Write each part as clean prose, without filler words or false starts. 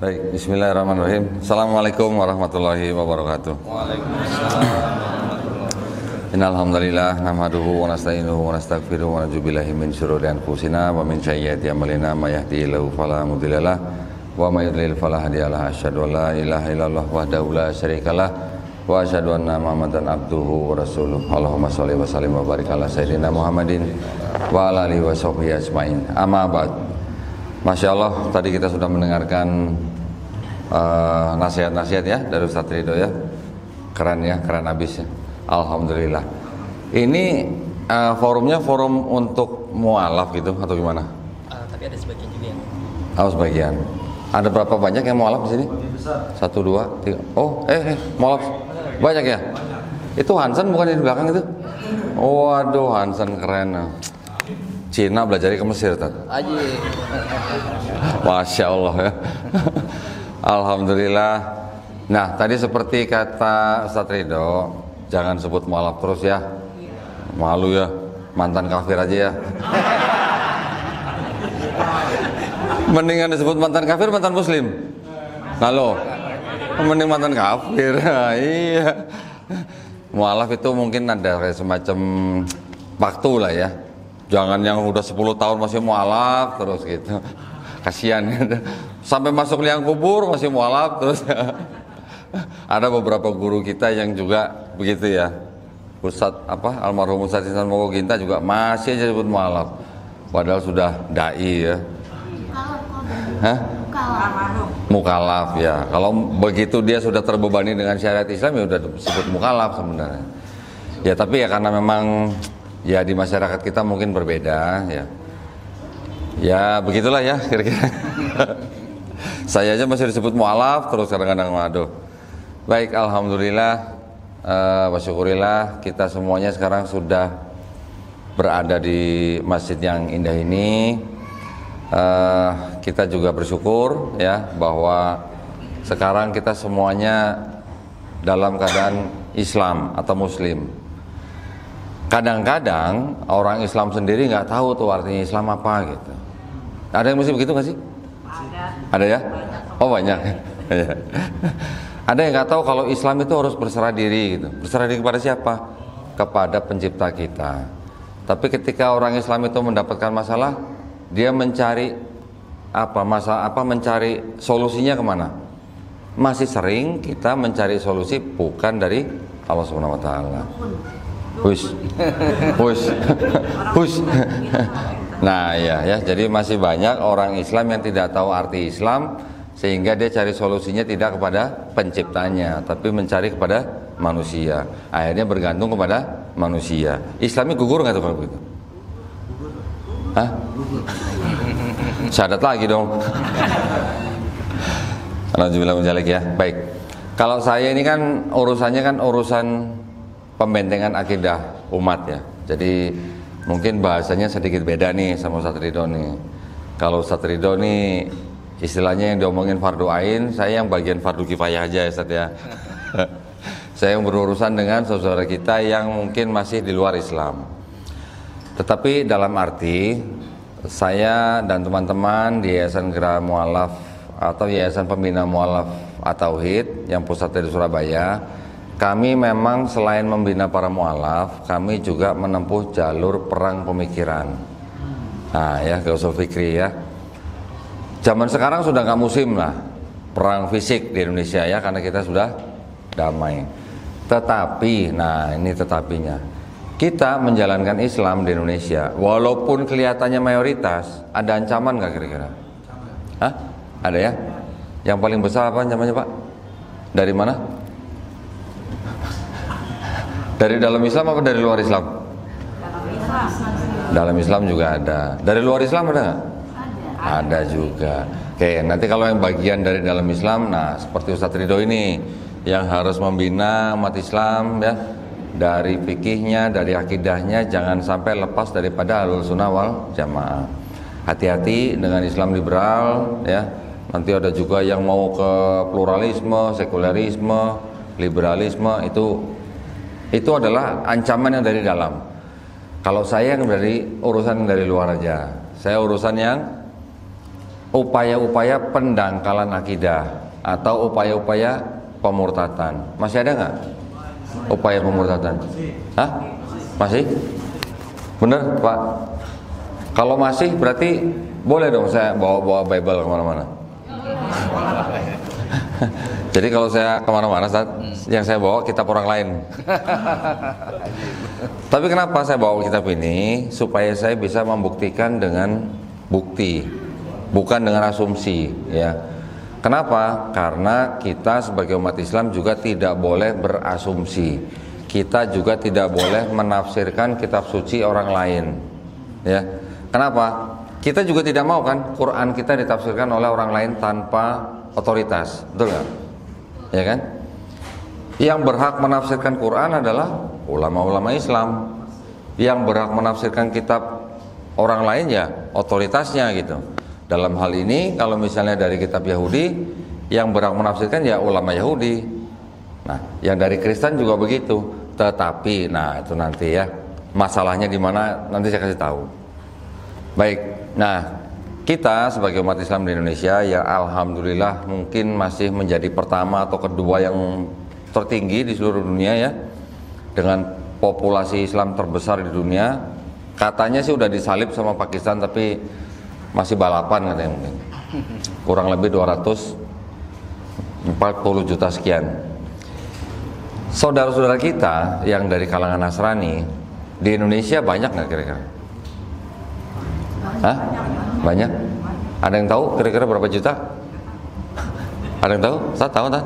Baik, bismillahirrahmanirrahim. Assalamualaikum warahmatullahi wabarakatuh. Innal hamdalillah nahmaduhu wa nasta'inuhu wa nastaghfiruhu wa na'udzu billahi min syururi anfusina wa min sayyiati a'malina may yahdihillahu fala mudhillalah wa may yudlil fala hadiyalah. Asyhadu an la ilaha illallah wahdahu la syarikalah wa asyhadu anna Muhammadan abduhu wa rasuluh. Allahumma shalli wa sallim wa barik ala sayyidina Muhammadin wa ala alihi wa sahbihi ajmain. Amma ba'd. Masya Allah, tadi kita sudah mendengarkan nasihat-nasihat ya dari Ustaz Ridho ya. Keren ya, keren abis ya. Alhamdulillah. Ini forumnya forum untuk mualaf gitu atau gimana? Tapi ada sebagian juga yang. Oh, sebagian. Ada berapa banyak yang mualaf di sini? 1, 2, 3. Oh, mualaf banyak ya? Itu Hansen bukan di belakang itu? Waduh, Hansen keren. Cina belajar ke Mesir tadi. Masya Allah ya. Alhamdulillah. Nah, tadi seperti kata Ustaz Ridho, jangan sebut mualaf terus ya. Malu ya, mantan kafir aja ya. Mendingan disebut mantan kafir, mantan muslim. Halo, mending mantan kafir. Iya. Mualaf itu mungkin ada kayak semacam waktu lah ya. Jangan yang udah 10 tahun masih mualaf terus gitu. Kasihan gitu. Sampai masuk liang kubur masih mualaf terus. Ada beberapa guru kita yang juga begitu ya. Ustadz almarhum Ustadz Ihsan Mokoginta juga masih aja disebut mualaf. Padahal sudah dai ya. Mukalaf ya. Kalau begitu dia sudah terbebani dengan syariat Islam ya udah disebut mukalaf sebenarnya. Ya tapi ya karena memang ya di masyarakat kita mungkin berbeda ya. Ya begitulah ya kira-kira. Saya aja masih disebut mualaf terus kadang-kadang waduh. Baik, alhamdulillah wa syukurillah kita semuanya sekarang sudah berada di masjid yang indah ini. Kita juga bersyukur ya bahwa sekarang kita semuanya dalam keadaan Islam atau Muslim. Kadang-kadang orang Islam sendiri nggak tahu tuh artinya Islam apa gitu. Ada yang mesti begitu nggak sih? Ada ya? Oh banyak. Ada yang nggak tahu kalau Islam itu harus berserah diri gitu. Berserah diri kepada siapa? Kepada pencipta kita. Tapi ketika orang Islam itu mendapatkan masalah, dia mencari mencari solusinya kemana? Masih sering kita mencari solusi bukan dari Allah Subhanahu Wa Taala. Hush. Nah ya, jadi masih banyak orang Islam yang tidak tahu arti Islam sehingga dia cari solusinya tidak kepada penciptanya, tapi mencari kepada manusia. Akhirnya bergantung kepada manusia. Islamnya gugur nggak tuh kalau begitu? Hah? Syahadat lagi dong. Alhamdulillah menjalik ya. Baik. Kalau saya ini kan urusan pembentengan akidah umat ya. Jadi mungkin bahasanya sedikit beda nih sama Ustaz Ridho nih. Kalau Ustaz Ridho nih istilahnya yang diomongin fardu ain, saya yang bagian fardu kifayah aja ya Ustaz ya. Saya yang berurusan dengan saudara kita yang mungkin masih di luar Islam. Tetapi dalam arti saya dan teman-teman di Yayasan Geraha Mualaf atau Yayasan Pembina Mualaf At-Tauhid yang pusatnya di Surabaya, kami memang selain membina para mualaf, kami juga menempuh jalur perang pemikiran. Nah ya, usul fikri ya. Zaman sekarang sudah nggak musim lah perang fisik di Indonesia ya, karena kita sudah damai. Tetapi, nah ini tetapinya, kita menjalankan Islam di Indonesia, walaupun kelihatannya mayoritas, ada ancaman nggak kira-kira? Hah? Ada ya? Yang paling besar apa ancamannya Pak? Dari mana? Dari dalam Islam apa dari luar Islam? Dalam Islam juga ada. Dari luar Islam ada nggak? Ada juga. Oke, nanti kalau yang bagian dari dalam Islam, nah seperti Ustaz Ridho ini yang harus membina umat Islam ya, dari fikihnya, dari akidahnya, jangan sampai lepas daripada Ahlus Sunnah wal Jamaah. Hati-hati dengan Islam liberal ya. Nanti ada juga yang mau ke pluralisme, sekulerisme, liberalisme, itu adalah ancaman yang dari dalam. Kalau saya yang dari urusan dari luar aja. Saya urusan yang upaya-upaya pendangkalan akidah atau upaya-upaya pemurtatan. Masih ada nggak upaya pemurtatan? Hah? Masih? Bener Pak? Kalau masih berarti boleh dong saya bawa Bible kemana-mana. Jadi kalau saya kemana-mana, yang saya bawa kitab orang lain. Tapi kenapa saya bawa kitab ini? Supaya saya bisa membuktikan dengan bukti, bukan dengan asumsi, ya. Kenapa? Karena kita sebagai umat Islam juga tidak boleh berasumsi. Kita juga tidak boleh menafsirkan kitab suci orang lain, ya. Kenapa? Kita juga tidak mau kan Quran kita ditafsirkan oleh orang lain tanpa otoritas, betul nggak? Ya kan? Yang berhak menafsirkan Quran adalah ulama-ulama Islam. Yang berhak menafsirkan kitab orang lain ya otoritasnya gitu. Dalam hal ini kalau misalnya dari kitab Yahudi, yang berhak menafsirkan ya ulama Yahudi. Nah, yang dari Kristen juga begitu. Tetapi, nah itu nanti ya masalahnya di mana nanti saya kasih tahu. Baik, nah kita sebagai umat Islam di Indonesia ya alhamdulillah mungkin masih menjadi pertama atau kedua yang tertinggi di seluruh dunia ya, dengan populasi Islam terbesar di dunia. Katanya sih udah disalib sama Pakistan tapi masih balapan katanya mungkin. Kurang lebih 240 juta sekian. Saudara-saudara kita yang dari kalangan Nasrani di Indonesia banyak nggak kira-kira? Hah? Banyak? Ada yang tahu kira-kira berapa juta? Ada yang tahu? Saya tahu tak?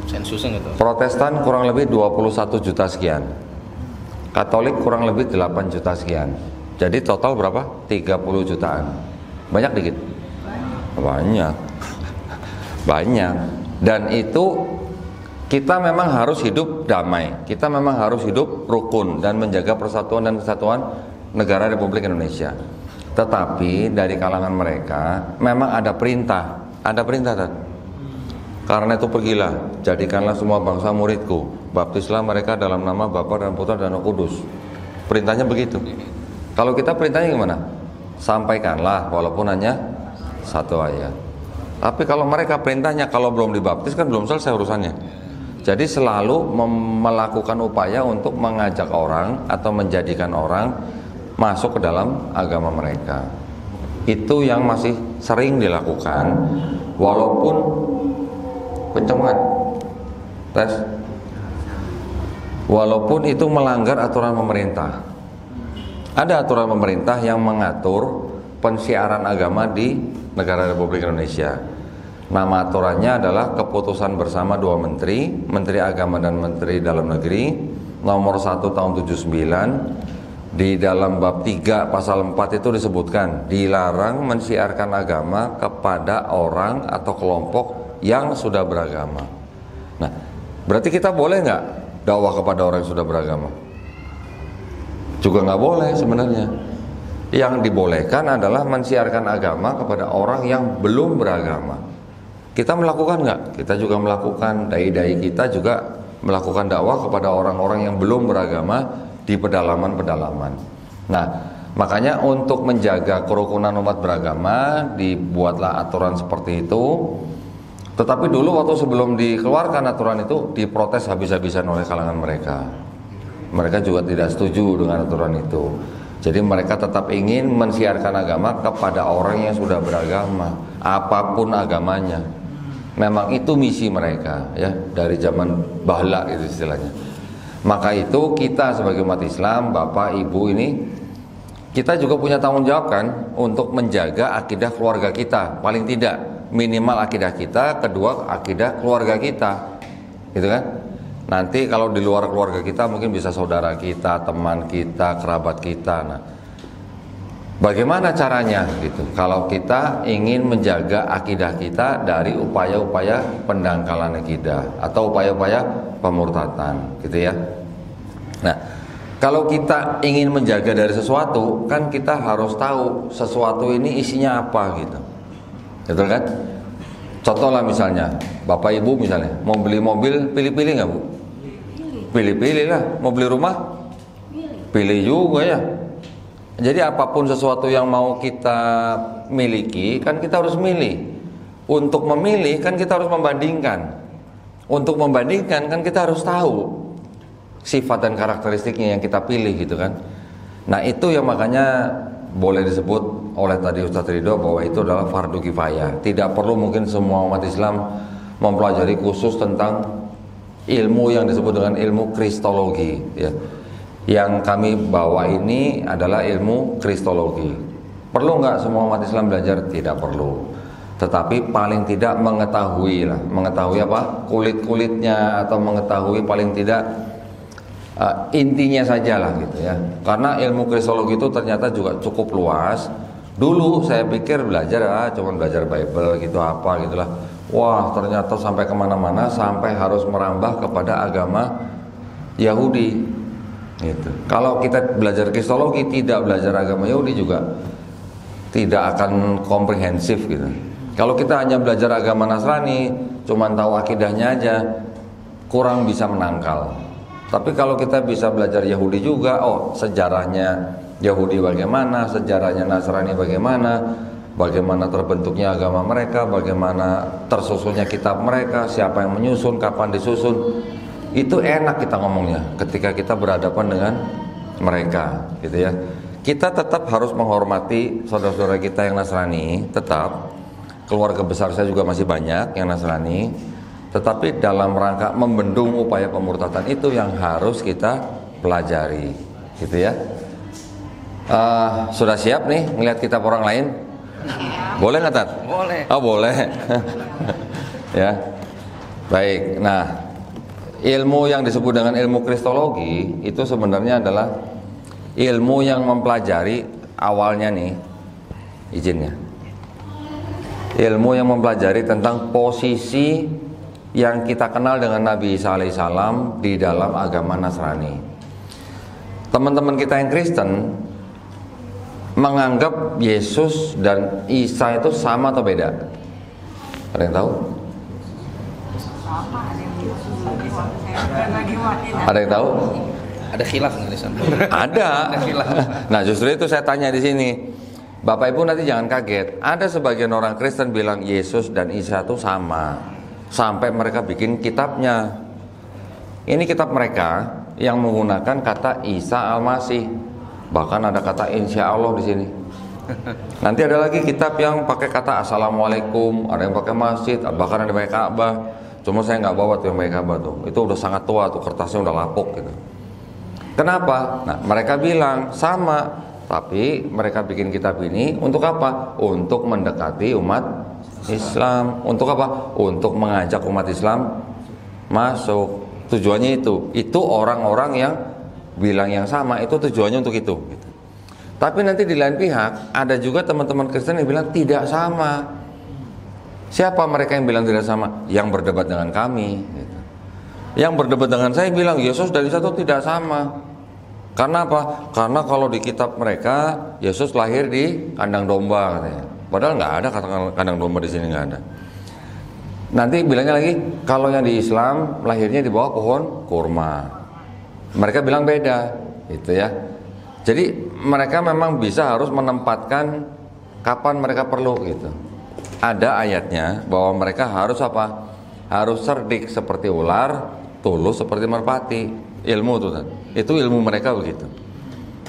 Sensusnya nggak tahu. Protestan kurang lebih 21 juta sekian. Katolik kurang lebih 8 juta sekian. Jadi total berapa? 30 jutaan. Banyak dikit? Banyak. Banyak. Dan itu kita memang harus hidup damai. Kita memang harus hidup rukun dan menjaga persatuan dan kesatuan negara Republik Indonesia. Tetapi dari kalangan mereka memang ada perintah. Ada perintah kan? Karena itu pergilah, jadikanlah semua bangsa muridku, baptislah mereka dalam nama Bapa dan Putra dan Roh Kudus. Perintahnya begitu. Kalau kita perintahnya gimana? Sampaikanlah walaupun hanya satu ayat. Tapi kalau mereka perintahnya kalau belum dibaptis kan belum selesai urusannya. Jadi selalu melakukan upaya untuk mengajak orang atau menjadikan orang masuk ke dalam agama mereka. Itu yang masih sering dilakukan walaupun kenceng banget. Tes. Walaupun itu melanggar aturan pemerintah. Ada aturan pemerintah yang mengatur pensiaran agama di negara Republik Indonesia. Nama aturannya adalah keputusan bersama dua menteri, Menteri Agama dan Menteri Dalam Negeri, nomor 1 tahun 79. Di dalam bab 3 pasal 4 itu disebutkan dilarang mensiarkan agama kepada orang atau kelompok yang sudah beragama. Nah, berarti kita boleh nggak dakwah kepada orang yang sudah beragama? Juga nggak boleh sebenarnya. Yang dibolehkan adalah mensiarkan agama kepada orang yang belum beragama. Kita melakukan nggak? Kita juga melakukan. Dai-dai kita juga melakukan dakwah kepada orang-orang yang belum beragama di pedalaman-pedalaman. Nah, makanya untuk menjaga kerukunan umat beragama dibuatlah aturan seperti itu. Tetapi dulu waktu sebelum dikeluarkan aturan itu diprotes habis-habisan oleh kalangan mereka. Mereka juga tidak setuju dengan aturan itu. Jadi mereka tetap ingin mensiarkan agama kepada orang yang sudah beragama, apapun agamanya. Memang itu misi mereka ya, dari zaman bahla itu istilahnya. Maka itu kita sebagai umat Islam, Bapak, Ibu ini kita juga punya tanggung jawab kan untuk menjaga akidah keluarga kita, paling tidak minimal akidah kita, kedua akidah keluarga kita, gitu kan? Nanti kalau di luar keluarga kita mungkin bisa saudara kita, teman kita, kerabat kita. Nah, bagaimana caranya gitu? Kalau kita ingin menjaga akidah kita dari upaya-upaya pendangkalan akidah atau upaya-upaya pemurtatan, gitu ya. Nah, kalau kita ingin menjaga dari sesuatu, kan kita harus tahu sesuatu ini isinya apa gitu. Betul kan? Contoh lah misalnya, Bapak Ibu misalnya mau beli mobil, pilih-pilih nggak Bu? Pilih-pilih lah. Mau beli rumah? Pilih juga ya. Jadi apapun sesuatu yang mau kita miliki, kan kita harus milih. Untuk memilih kan kita harus membandingkan. Untuk membandingkan kan kita harus tahu sifat dan karakteristiknya yang kita pilih gitu kan. Nah itu yang makanya boleh disebut oleh tadi Ustadz Ridho bahwa itu adalah fardu kifayah. Tidak perlu mungkin semua umat Islam mempelajari khusus tentang ilmu yang disebut dengan ilmu kristologi ya. Yang kami bawa ini adalah ilmu kristologi. Perlu nggak semua umat Islam belajar? Tidak perlu. Tetapi paling tidak mengetahui lah, mengetahui apa? Kulit-kulitnya atau mengetahui paling tidak intinya saja lah gitu ya. Karena ilmu kristologi itu ternyata juga cukup luas. Dulu saya pikir belajar cuma belajar Bible gitu apa gitulah. Wah ternyata sampai kemana-mana, sampai harus merambah kepada agama Yahudi gitu. Kalau kita belajar kristologi tidak belajar agama Yahudi juga tidak akan komprehensif gitu. Kalau kita hanya belajar agama Nasrani, cuman tahu akidahnya aja, kurang bisa menangkal. Tapi kalau kita bisa belajar Yahudi juga, oh sejarahnya Yahudi bagaimana, sejarahnya Nasrani bagaimana, bagaimana terbentuknya agama mereka, bagaimana tersusunnya kitab mereka, siapa yang menyusun, kapan disusun, itu enak kita ngomongnya ketika kita berhadapan dengan mereka, gitu ya. Kita tetap harus menghormati saudara-saudara kita yang Nasrani, tetap. Keluarga besar saya juga masih banyak yang Nasrani, tetapi dalam rangka membendung upaya pemurtadan itu yang harus kita pelajari, gitu ya. Sudah siap nih ngelihat kitab orang lain? Boleh nggak Tat? Boleh. Oh boleh. Ya, baik. Nah, ilmu yang disebut dengan ilmu kristologi itu sebenarnya adalah ilmu yang mempelajari awalnya nih, izinnya. Ilmu yang mempelajari tentang posisi yang kita kenal dengan Nabi Isa alaihissalam di dalam agama Nasrani. Teman-teman kita yang Kristen menganggap Yesus dan Isa itu sama atau beda? Ada yang tahu? Ada yang tahu? Ada khilaf nggak di sana? Ada. Nah justru itu saya tanya di sini. Bapak Ibu nanti jangan kaget. Ada sebagian orang Kristen bilang Yesus dan Isa itu sama, sampai mereka bikin kitabnya. Ini kitab mereka yang menggunakan kata Isa Al-Masih. Bahkan ada kata Insya Allah di sini. Nanti ada lagi kitab yang pakai kata Assalamualaikum, ada yang pakai masjid, bahkan ada yang pakai Ka'bah. Cuma saya nggak bawa tuh yang pakai Ka'bah tuh. Itu udah sangat tua tuh, kertasnya udah lapuk gitu. Kenapa? Nah mereka bilang sama. Tapi mereka bikin kitab ini untuk apa? Untuk mendekati umat Islam. Untuk apa? Untuk mengajak umat Islam masuk. Tujuannya itu. Itu orang-orang yang bilang yang sama, itu tujuannya untuk itu. Tapi nanti di lain pihak ada juga teman-teman Kristen yang bilang tidak sama. Siapa mereka yang bilang tidak sama? Yang berdebat dengan kami. Yang berdebat dengan saya bilang Yesus dan Isa itu tidak sama. Karena apa? Karena kalau di kitab mereka Yesus lahir di kandang domba katanya. Padahal nggak ada kata kandang domba di sini, nggak ada. Nanti bilangnya lagi kalau yang di Islam lahirnya di bawah pohon kurma. Mereka bilang beda, gitu ya. Jadi mereka memang bisa harus menempatkan kapan mereka perlu gitu. Ada ayatnya bahwa mereka harus apa? Harus cerdik seperti ular, tulus seperti merpati. Ilmu itu ilmu mereka begitu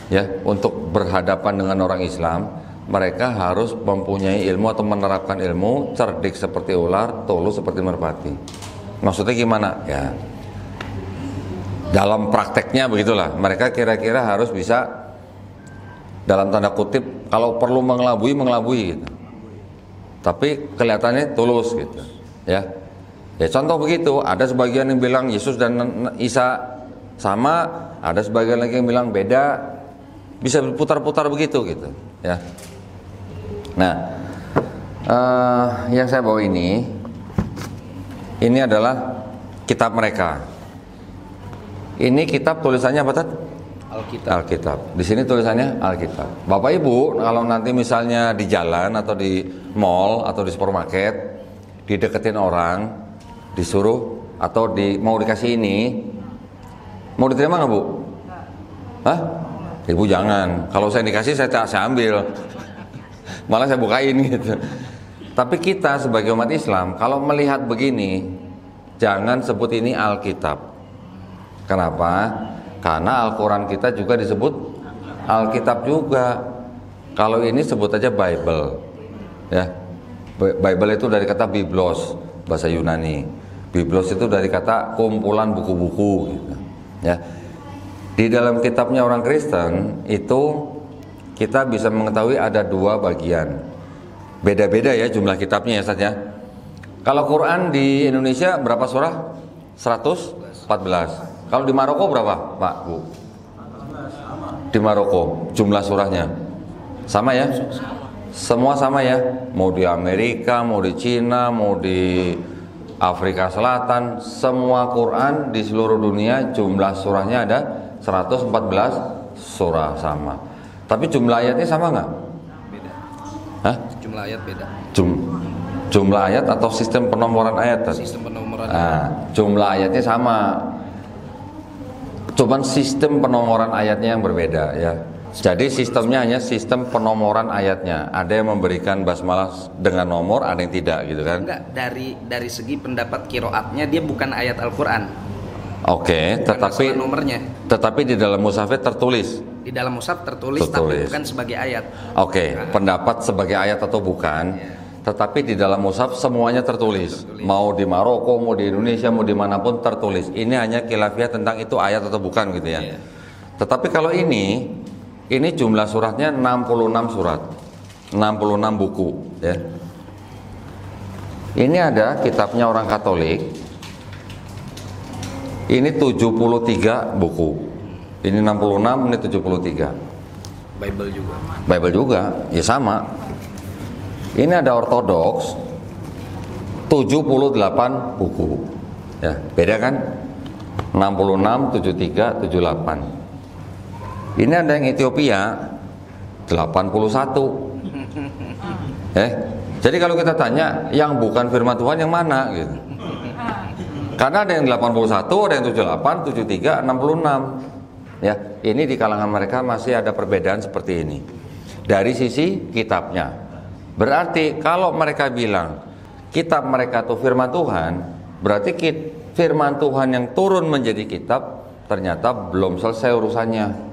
ya. Untuk berhadapan dengan orang Islam mereka harus mempunyai ilmu atau menerapkan ilmu cerdik seperti ular, tulus seperti merpati. Maksudnya gimana ya, dalam prakteknya begitulah. Mereka kira-kira harus bisa dalam tanda kutip kalau perlu mengelabui gitu, tapi kelihatannya tulus gitu ya. Ya contoh begitu. Ada sebagian yang bilang Yesus dan Isa sama, ada sebagian lagi yang bilang beda, bisa berputar-putar begitu gitu ya. Nah yang saya bawa ini adalah kitab mereka. Ini kitab tulisannya apa Tat? Alkitab. Di sini tulisannya Alkitab. Bapak Ibu kalau nanti misalnya di jalan atau di mall atau di supermarket dideketin orang, disuruh atau mau dikasih ini, mau diterima nggak Bu? Hah? Ibu jangan. Kalau saya dikasih saya ambil. Malah saya bukain gitu. Tapi kita sebagai umat Islam kalau melihat begini, jangan sebut ini Alkitab. Kenapa? Karena Al-Quran kita juga disebut Alkitab juga. Kalau ini sebut aja Bible. Ya. Bible itu dari kata biblos, bahasa Yunani. Biblos itu dari kata kumpulan buku-buku gitu. Ya. Di dalam kitabnya orang Kristen itu kita bisa mengetahui ada 2 bagian. Beda-beda ya jumlah kitabnya ya Ustaz ya. Kalau Quran di Indonesia berapa surah? 114. Kalau di Maroko berapa, Pak, Bu? Di Maroko jumlah surahnya sama ya? Semua sama ya? Mau di Amerika, mau di Cina, mau di Afrika Selatan, semua Quran di seluruh dunia jumlah surahnya ada 114 surah sama. Tapi jumlah ayatnya sama nggak? Beda. Hah? Jumlah ayat beda. Jumlah ayat atau sistem penomoran ayat? Sistem penomoran. Nah, jumlah ayatnya sama. Cuman sistem penomoran ayatnya yang berbeda ya. Jadi sistemnya hanya sistem penomoran ayatnya. Ada yang memberikan basmalah dengan nomor, ada yang tidak gitu kan? Enggak, dari segi pendapat kiroatnya dia bukan ayat Al-Quran. Oke, tetapi nomornya. Tetapi di dalam mushaf tertulis. Di dalam mushaf tertulis, tapi bukan sebagai ayat. Oke, pendapat sebagai ayat atau bukan. Tetapi di dalam mushaf semuanya tertulis. Mau di Maroko, mau di Indonesia, mau dimanapun tertulis. Ini hanya khilafiyah tentang itu ayat atau bukan gitu ya. Tetapi kalau ini jumlah suratnya 66 surat, 66 buku ya. Ini ada kitabnya orang Katolik. Ini 73 buku. Ini 66, ini 73. Bible juga. Bible juga, ya sama. Ini ada Ortodoks 78 buku. Ya, beda kan? 66, 73, 78. Ini ada yang Ethiopia 81. Jadi kalau kita tanya yang bukan firman Tuhan yang mana gitu. Karena ada yang 81, ada yang 78, 73, 66. Ya, ini di kalangan mereka masih ada perbedaan seperti ini. Dari sisi kitabnya. Berarti kalau mereka bilang kitab mereka itu firman Tuhan, berarti firman Tuhan yang turun menjadi kitab ternyata belum selesai urusannya.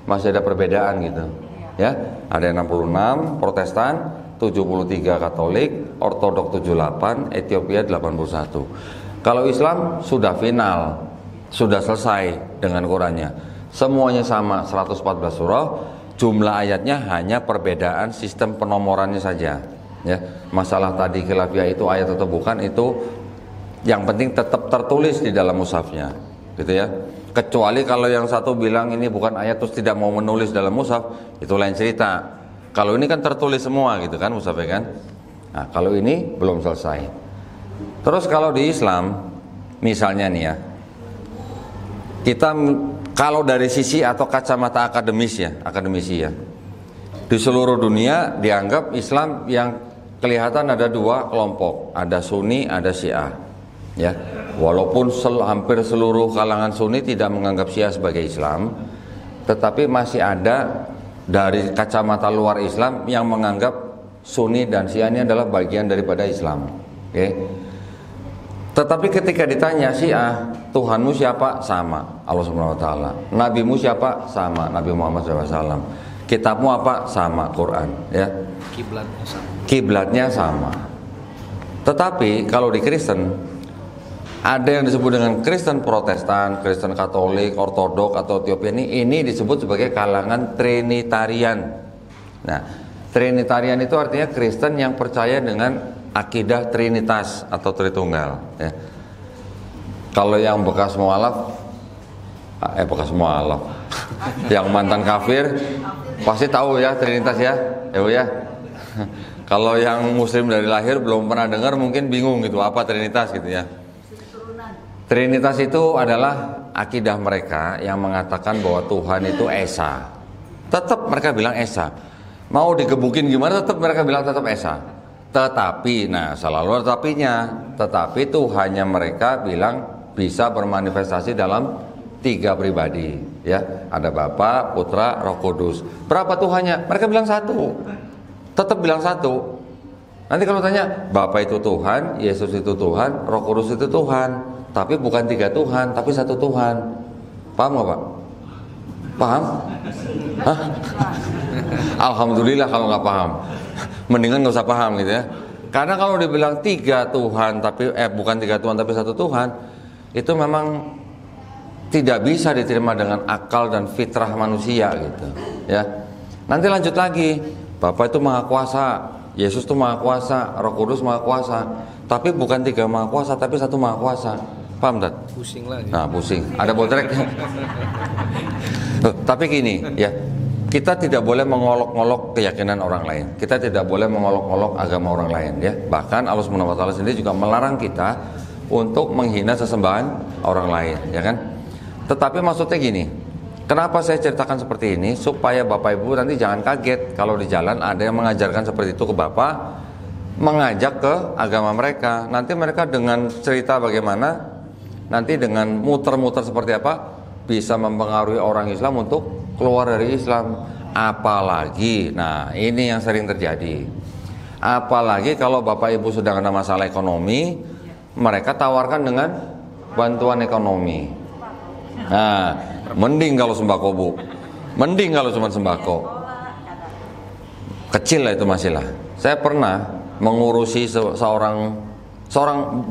Masih ada perbedaan gitu. Ya, ada yang 66 Protestan, 73 Katolik, Ortodok 78, Ethiopia 81. Kalau Islam sudah final, sudah selesai dengan Qurannya. Semuanya sama 114 surah, jumlah ayatnya hanya perbedaan sistem penomorannya saja. Ya, masalah tadi khilafiyah itu ayat atau bukan itu yang penting tetap tertulis di dalam mushafnya, gitu ya. Kecuali kalau yang satu bilang ini bukan ayat terus tidak mau menulis dalam mushaf, itu lain cerita. Kalau ini kan tertulis semua gitu kan mushafnya kan. Nah, kalau ini belum selesai. Terus kalau di Islam misalnya nih ya, kita kalau dari sisi atau kacamata akademisi ya, di seluruh dunia dianggap Islam yang kelihatan ada 2 kelompok, ada Sunni, ada Syiah. Ya, walaupun hampir seluruh kalangan Sunni tidak menganggap Syiah sebagai Islam, tetapi masih ada dari kacamata luar Islam yang menganggap Sunni dan Syiah ini adalah bagian daripada Islam. Oke. Tetapi ketika ditanya Syiah, Tuhanmu siapa? Sama, Allah Subhanahu wa taala. Nabimu siapa? Sama, Nabi Muhammad SAW. Kitabmu apa? Sama, Quran, ya. Kiblatnya sama. Kiblatnya sama. Tetapi kalau di Kristen ada yang disebut dengan Kristen Protestan, Kristen Katolik, Ortodok atau Ethiopia ini disebut sebagai kalangan Trinitarian. Nah, Trinitarian itu artinya Kristen yang percaya dengan akidah Trinitas atau Tritunggal ya. Kalau yang bekas mualaf yang mantan kafir pasti tahu ya Trinitas ya ya. Kalau yang muslim dari lahir belum pernah dengar mungkin bingung gitu apa Trinitas gitu ya. Trinitas itu adalah akidah mereka yang mengatakan bahwa Tuhan itu Esa. Tetap mereka bilang Esa. Mau digebukin gimana tetap mereka bilang tetap Esa. Tetapi, nah selalu tetapinya, tetapi Tuhannya mereka bilang bisa bermanifestasi dalam 3 pribadi, ya. Ada Bapa, Putra, Roh Kudus. Berapa Tuhannya? Mereka bilang 1. Tetap bilang 1. Nanti kalau tanya, Bapa itu Tuhan, Yesus itu Tuhan, Roh Kudus itu Tuhan, tapi bukan 3 Tuhan, tapi 1 Tuhan. Paham nggak, Pak? Paham? Hah? Alhamdulillah kalau nggak paham. Mendingan nggak usah paham gitu ya. Karena kalau dibilang 3 Tuhan, tapi bukan 3 Tuhan tapi 1 Tuhan, itu memang tidak bisa diterima dengan akal dan fitrah manusia gitu, ya. Nanti lanjut lagi, Bapa itu Maha Kuasa, Yesus itu Maha Kuasa, Roh Kudus Maha Kuasa, tapi bukan 3 Maha Kuasa, tapi 1 Maha Kuasa. Paham tak? Pusing lagi. Nah, pusing. Ada botrek. Tapi gini, ya. Kita tidak boleh mengolok-olok keyakinan orang lain. Kita tidak boleh mengolok-olok agama orang lain, ya. Bahkan Allah Subhanahu wa taala sendiri juga melarang kita untuk menghina sesembahan orang lain, ya kan? Tetapi maksudnya gini, kenapa saya ceritakan seperti ini? Supaya Bapak Ibu nanti jangan kaget kalau di jalan ada yang mengajarkan seperti itu ke Bapak, mengajak ke agama mereka. Nanti mereka dengan cerita bagaimana, nanti dengan muter-muter seperti apa, bisa mempengaruhi orang Islam untuk keluar dari Islam. Apalagi, nah ini yang sering terjadi. Apalagi kalau Bapak Ibu sedang ada masalah ekonomi, mereka tawarkan dengan bantuan ekonomi. Nah, mending kalau sembako, Bu. Mending kalau cuma sembako. Kecil lah itu masih lah. Saya pernah mengurusi seorang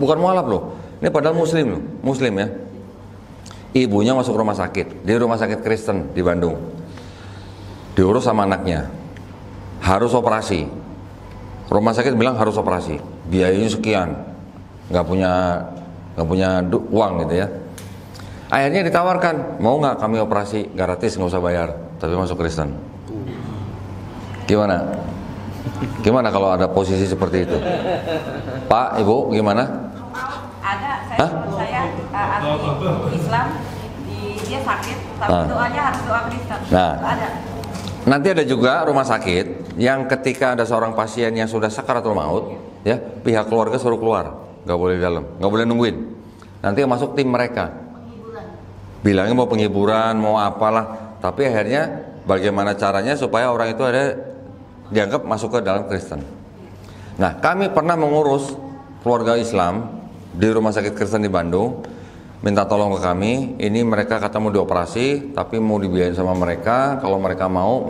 bukan mualaf loh. Ini padahal muslim loh, muslim ya. Ibunya masuk rumah sakit, di rumah sakit Kristen di Bandung. Diurus sama anaknya. Harus operasi. Rumah sakit bilang harus operasi. Biayanya sekian. Nggak punya uang gitu ya. Akhirnya ditawarkan, mau nggak kami operasi gratis, nggak usah bayar, tapi masuk Kristen. Gimana? Gimana kalau ada posisi seperti itu? Pak, Ibu, gimana? Ada, saya ahli Islam, dia sakit, tapi doanya harus doa Kristen. Nah, ada. Nanti ada juga rumah sakit yang ketika ada seorang pasien yang sudah sakaratul maut, ya, pihak keluarga suruh keluar, nggak boleh di dalam, nggak boleh nungguin. Nanti yang masuk tim mereka, bilangnya mau penghiburan, mau apalah, tapi akhirnya bagaimana caranya supaya orang itu ada dianggap masuk ke dalam Kristen. Nah, kami pernah mengurus keluarga Islam di rumah sakit Kristen di Bandung, minta tolong ke kami, ini mereka kata mau dioperasi, tapi mau dibiayain sama mereka, kalau mereka mau,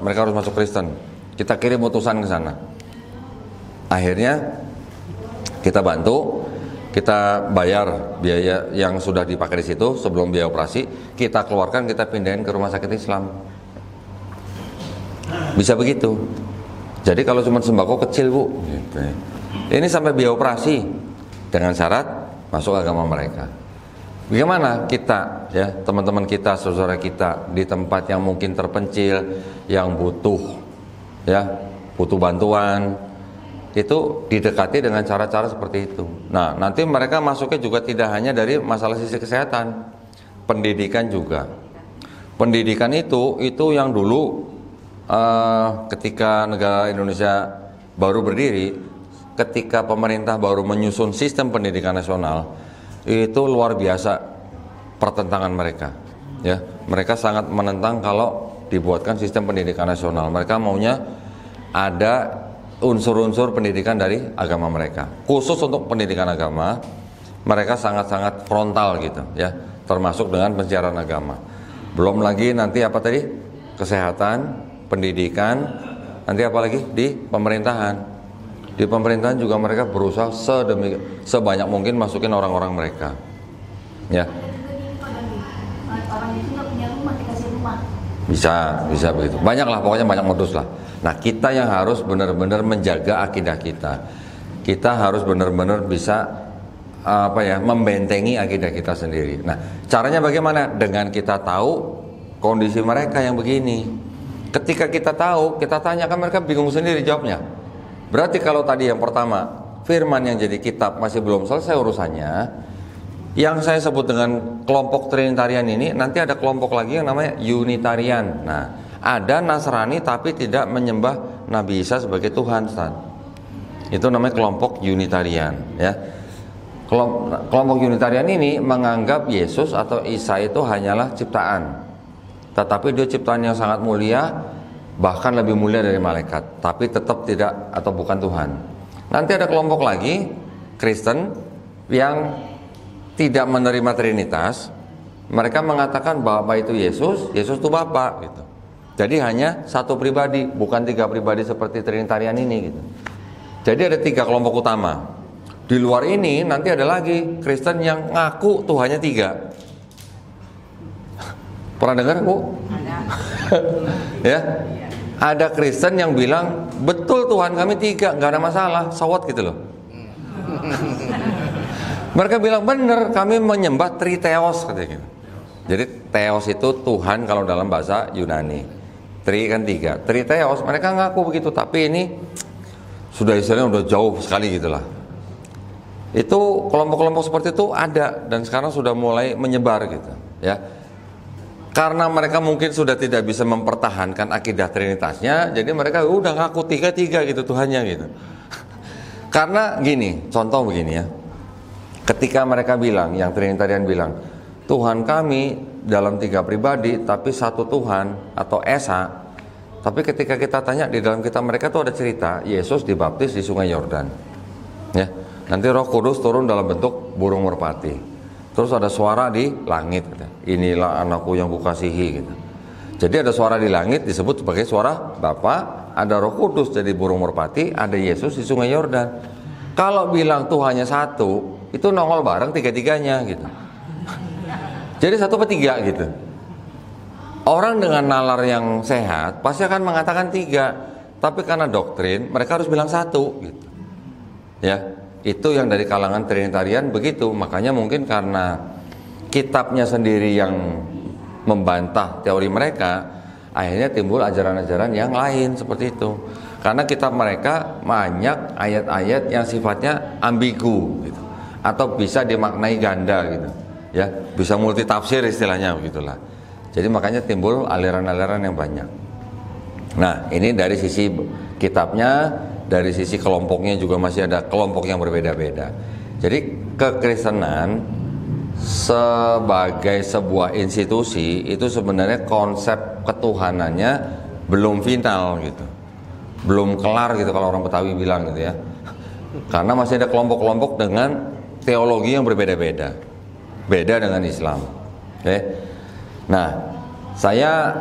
mereka harus masuk Kristen. Kita kirim utusan ke sana. Akhirnya kita bantu, kita bayar biaya yang sudah dipakai di situ sebelum biaya operasi, kita keluarkan, kita pindahin ke rumah sakit Islam. Bisa begitu. Jadi kalau cuma sembako kecil, Bu, gitu. Ini sampai biaya operasi dengan syarat masuk agama mereka. Bagaimana kita, ya, teman-teman kita, saudara kita di tempat yang mungkin terpencil, yang butuh, ya, butuh bantuan, itu didekati dengan cara-cara seperti itu. Nah, nanti mereka masuknya juga tidak hanya dari masalah sisi kesehatan, pendidikan juga. Pendidikan itu yang dulu ketika negara Indonesia baru berdiri, ketika pemerintah baru menyusun sistem pendidikan nasional, itu luar biasa pertentangan mereka, ya. Mereka sangat menentang kalau dibuatkan sistem pendidikan nasional. Mereka maunya ada unsur-unsur pendidikan dari agama mereka. Khusus untuk pendidikan agama, mereka sangat-sangat frontal gitu, ya, termasuk dengan pensiaran agama. Belum lagi nanti apa tadi? Kesehatan, pendidikan, nanti apa lagi? Di pemerintahan. Di pemerintahan juga mereka berusaha sebanyak mungkin masukin orang-orang mereka, ya. Orang itu nggak punya rumah, dikasih rumah. Bisa begitu. Banyak lah, pokoknya banyak modus lah. Nah, kita yang harus benar-benar menjaga akidah kita. Kita harus benar-benar bisa membentengi akidah kita sendiri. Nah, caranya bagaimana? Dengan kita tahu kondisi mereka yang begini. Ketika kita tahu, kita tanyakan, mereka bingung sendiri jawabnya. Berarti kalau tadi yang pertama, firman yang jadi kitab masih belum selesai urusannya, yang saya sebut dengan kelompok Trinitarian ini, nanti ada kelompok lagi yang namanya Unitarian. Nah, ada Nasrani tapi tidak menyembah Nabi Isa sebagai Tuhan, Ustaz. Itu namanya kelompok Unitarian, ya. Kelompok Unitarian ini menganggap Yesus atau Isa itu hanyalah ciptaan, tetapi dia ciptaan yang sangat mulia, bahkan lebih mulia dari malaikat, tapi tetap tidak atau bukan Tuhan. Nanti ada kelompok lagi Kristen yang tidak menerima Trinitas. Mereka mengatakan Bapa itu Yesus, Yesus itu Bapa gitu. Jadi hanya satu pribadi, bukan tiga pribadi seperti Trinitarian ini gitu. Jadi ada tiga kelompok utama. Di luar ini nanti ada lagi Kristen yang ngaku Tuhannya tiga. Pernah dengar, Bu? Ya, ada Kristen yang bilang betul Tuhan kami tiga, nggak ada masalah, sawat gitu loh. Mereka bilang benar, kami menyembah Triteos katanya gitu. Jadi Theos itu Tuhan kalau dalam bahasa Yunani. Tri kan tiga, Triteos mereka ngaku begitu, tapi ini sudah istilahnya udah jauh sekali gitulah. Itu kelompok-kelompok seperti itu ada dan sekarang sudah mulai menyebar gitu ya. Karena mereka mungkin sudah tidak bisa mempertahankan akidah Trinitasnya, jadi mereka udah ngaku tiga-tiga gitu Tuhannya gitu. Karena gini, contoh begini ya. Ketika mereka bilang, yang Trinitarian bilang, Tuhan kami dalam tiga pribadi tapi satu Tuhan atau Esa. Tapi ketika kita tanya di dalam kitab mereka tuh ada cerita Yesus dibaptis di Sungai Yordan. Ya. Nanti Roh Kudus turun dalam bentuk burung merpati. Terus ada suara di langit, inilah anakku yang kukasihi gitu. Jadi ada suara di langit disebut sebagai suara Bapa, ada Roh Kudus jadi burung merpati, ada Yesus di Sungai Yordan. Kalau bilang Tuhannya satu, itu nongol bareng tiga-tiganya gitu. Jadi satu per tiga gitu. Orang dengan nalar yang sehat pasti akan mengatakan tiga, tapi karena doktrin mereka harus bilang satu gitu. Ya. Itu yang dari kalangan Trinitarian begitu. Makanya mungkin karena kitabnya sendiri yang membantah teori mereka, akhirnya timbul ajaran-ajaran yang lain seperti itu. Karena kitab mereka banyak ayat-ayat yang sifatnya ambigu gitu, atau bisa dimaknai ganda gitu. Ya, bisa multi tafsir istilahnya begitulah. Jadi makanya timbul aliran-aliran yang banyak. Nah, ini dari sisi kitabnya. Dari sisi kelompoknya juga masih ada kelompok yang berbeda-beda. Jadi kekristenan sebagai sebuah institusi itu sebenarnya konsep ketuhanannya belum final gitu, belum kelar gitu kalau orang Betawi bilang gitu ya. Karena masih ada kelompok-kelompok dengan teologi yang berbeda-beda, beda dengan Islam. Oke. Nah, saya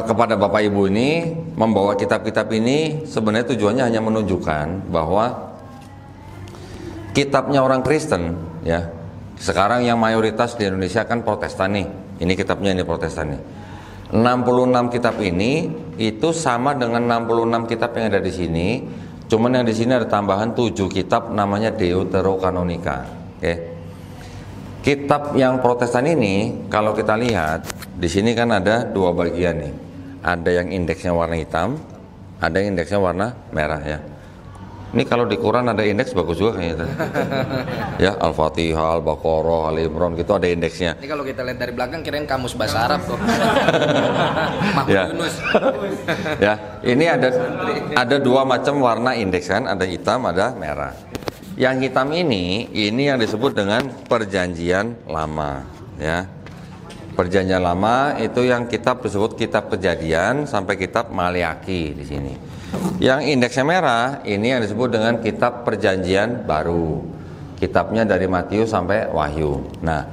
kepada Bapak Ibu ini membawa kitab-kitab ini sebenarnya tujuannya hanya menunjukkan bahwa kitabnya orang Kristen ya. Sekarang yang mayoritas di Indonesia kan Protestan nih. Ini kitabnya ini Protestan nih. 66 kitab ini itu sama dengan 66 kitab yang ada di sini. Cuman yang di sini ada tambahan 7 kitab namanya Deuterokanonika. Oke. Kitab yang Protestan ini kalau kita lihat di sini kan ada dua bagian nih. Ada yang indeksnya warna hitam, ada yang indeksnya warna merah ya. Ini kalau di Quran ada indeks bagus juga kayaknya. Ya, Al-Fatihah, Al-Baqarah, Al-Imran gitu ada indeksnya. Ini kalau kita lihat dari belakang kirain kamus bahasa Arab kok. Mahmud Ya. Yunus. Ya, ini ada dua macam warna indeks kan, ada hitam, ada merah. Yang hitam ini yang disebut dengan Perjanjian Lama ya. Perjanjian Lama itu yang kitab disebut kitab Kejadian sampai kitab Maleakhi di sini. Yang indeksnya merah ini yang disebut dengan kitab Perjanjian Baru. Kitabnya dari Matius sampai Wahyu. Nah,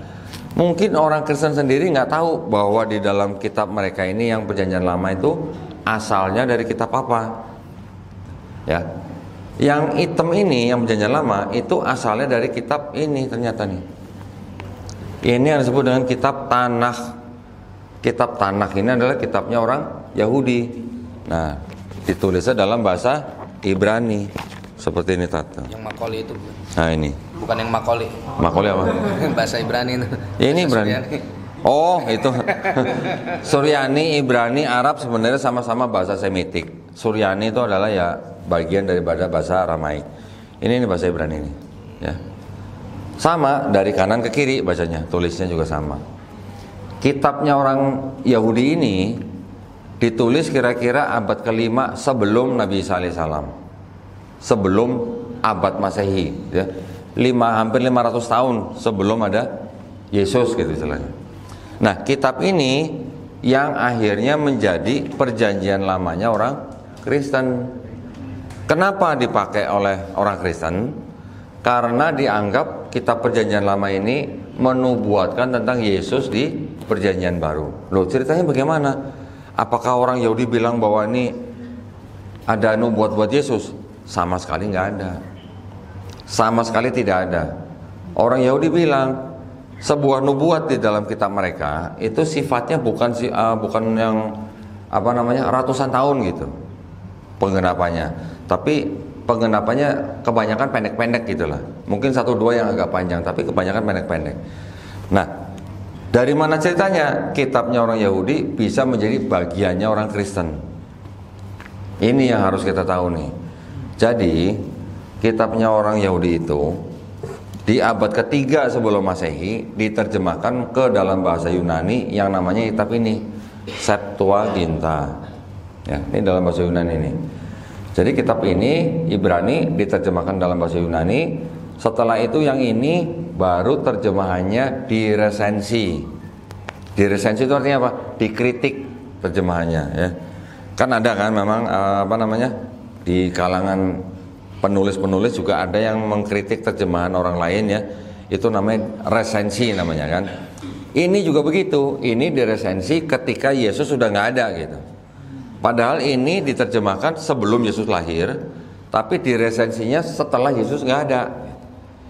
mungkin orang Kristen sendiri nggak tahu bahwa di dalam kitab mereka ini yang Perjanjian Lama itu asalnya dari kitab apa. Ya. Yang hitam ini yang Perjanjian Lama itu asalnya dari kitab ini ternyata nih. Ini yang disebut dengan kitab Tanakh. Kitab Tanakh ini adalah kitabnya orang Yahudi. Nah, ditulisnya dalam bahasa Ibrani seperti ini tata. Yang Makoli itu. Nah, ini. Bukan yang Makoli. Makoli apa? Bahasa Ibrani itu. Ya, ini Ibrani. Oh, itu. Suryani, Ibrani, Arab sebenarnya sama-sama bahasa Semitik. Suryani itu adalah ya bagian daripada bahasa Aramaik. Ini bahasa Ibrani ini, ya. Sama dari kanan ke kiri bacanya, tulisnya juga sama. Kitabnya orang Yahudi ini ditulis kira-kira abad ke-5 sebelum Nabi Isa alaihissalam, sebelum abad Masehi, ya. hampir 500 tahun sebelum ada Yesus gitu istilahnya. Nah, kitab ini yang akhirnya menjadi perjanjian lamanya orang Kristen. Kenapa dipakai oleh orang Kristen? Karena dianggap kitab perjanjian lama ini menubuatkan tentang Yesus di perjanjian baru. Loh, ceritanya bagaimana? Apakah orang Yahudi bilang bahwa ini ada nubuat buat Yesus? Sama sekali nggak ada. Sama sekali tidak ada. Orang Yahudi bilang sebuah nubuat di dalam kitab mereka itu sifatnya bukan yang ratusan tahun gitu penggenapannya, tapi penggenapannya kebanyakan pendek-pendek gitulah. Mungkin 1-2 yang agak panjang, tapi kebanyakan pendek-pendek. Nah, dari mana ceritanya kitabnya orang Yahudi bisa menjadi bagiannya orang Kristen? Ini yang harus kita tahu nih. Jadi kitabnya orang Yahudi itu di abad ketiga sebelum Masehi diterjemahkan ke dalam bahasa Yunani yang namanya kitab ini Septuaginta. Ya, ini dalam bahasa Yunani ini. Jadi kitab ini Ibrani diterjemahkan dalam bahasa Yunani. Setelah itu yang ini baru terjemahannya diresensi. Diresensi itu artinya apa? Dikritik terjemahannya ya. Kan ada kan memang di kalangan penulis-penulis juga ada yang mengkritik terjemahan orang lain ya. Itu namanya resensi namanya kan. Ini juga begitu. Ini diresensi ketika Yesus sudah nggak ada gitu. Padahal ini diterjemahkan sebelum Yesus lahir, tapi diresensinya setelah Yesus nggak ada.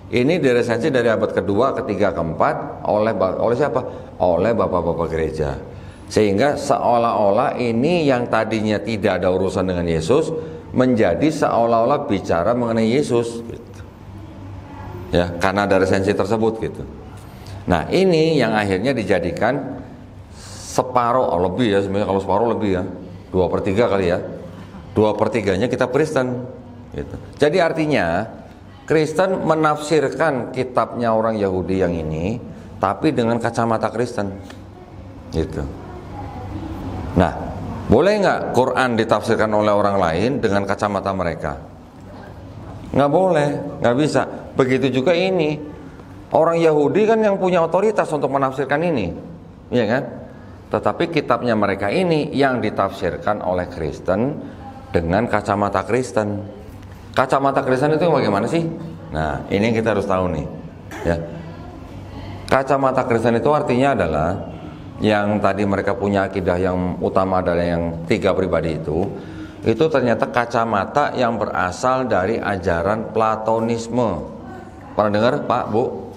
Ini diresensi dari abad kedua, ketiga, keempat oleh siapa? Oleh bapak-bapak gereja. Sehingga seolah-olah ini yang tadinya tidak ada urusan dengan Yesus menjadi seolah-olah bicara mengenai Yesus gitu. Ya, karena ada resensi tersebut gitu. Nah, ini yang akhirnya dijadikan separuh lebih ya, sebenarnya kalau separuh lebih ya, 2/3 kali ya, 2/3-nya kitab Kristen gitu. Jadi artinya Kristen menafsirkan kitabnya orang Yahudi yang ini tapi dengan kacamata Kristen gitu. Nah, boleh nggak Quran ditafsirkan oleh orang lain dengan kacamata mereka? Nggak boleh, nggak bisa. Begitu juga ini, orang Yahudi kan yang punya otoritas untuk menafsirkan ini, ya kan? Tetapi kitabnya mereka ini yang ditafsirkan oleh Kristen dengan kacamata Kristen. Kacamata Kristen itu bagaimana sih? Nah, ini yang kita harus tahu nih ya. Kacamata Kristen itu artinya adalah yang tadi mereka punya akidah yang utama adalah yang 3 pribadi itu ternyata kacamata yang berasal dari ajaran Platonisme. Pernah dengar Pak, Bu?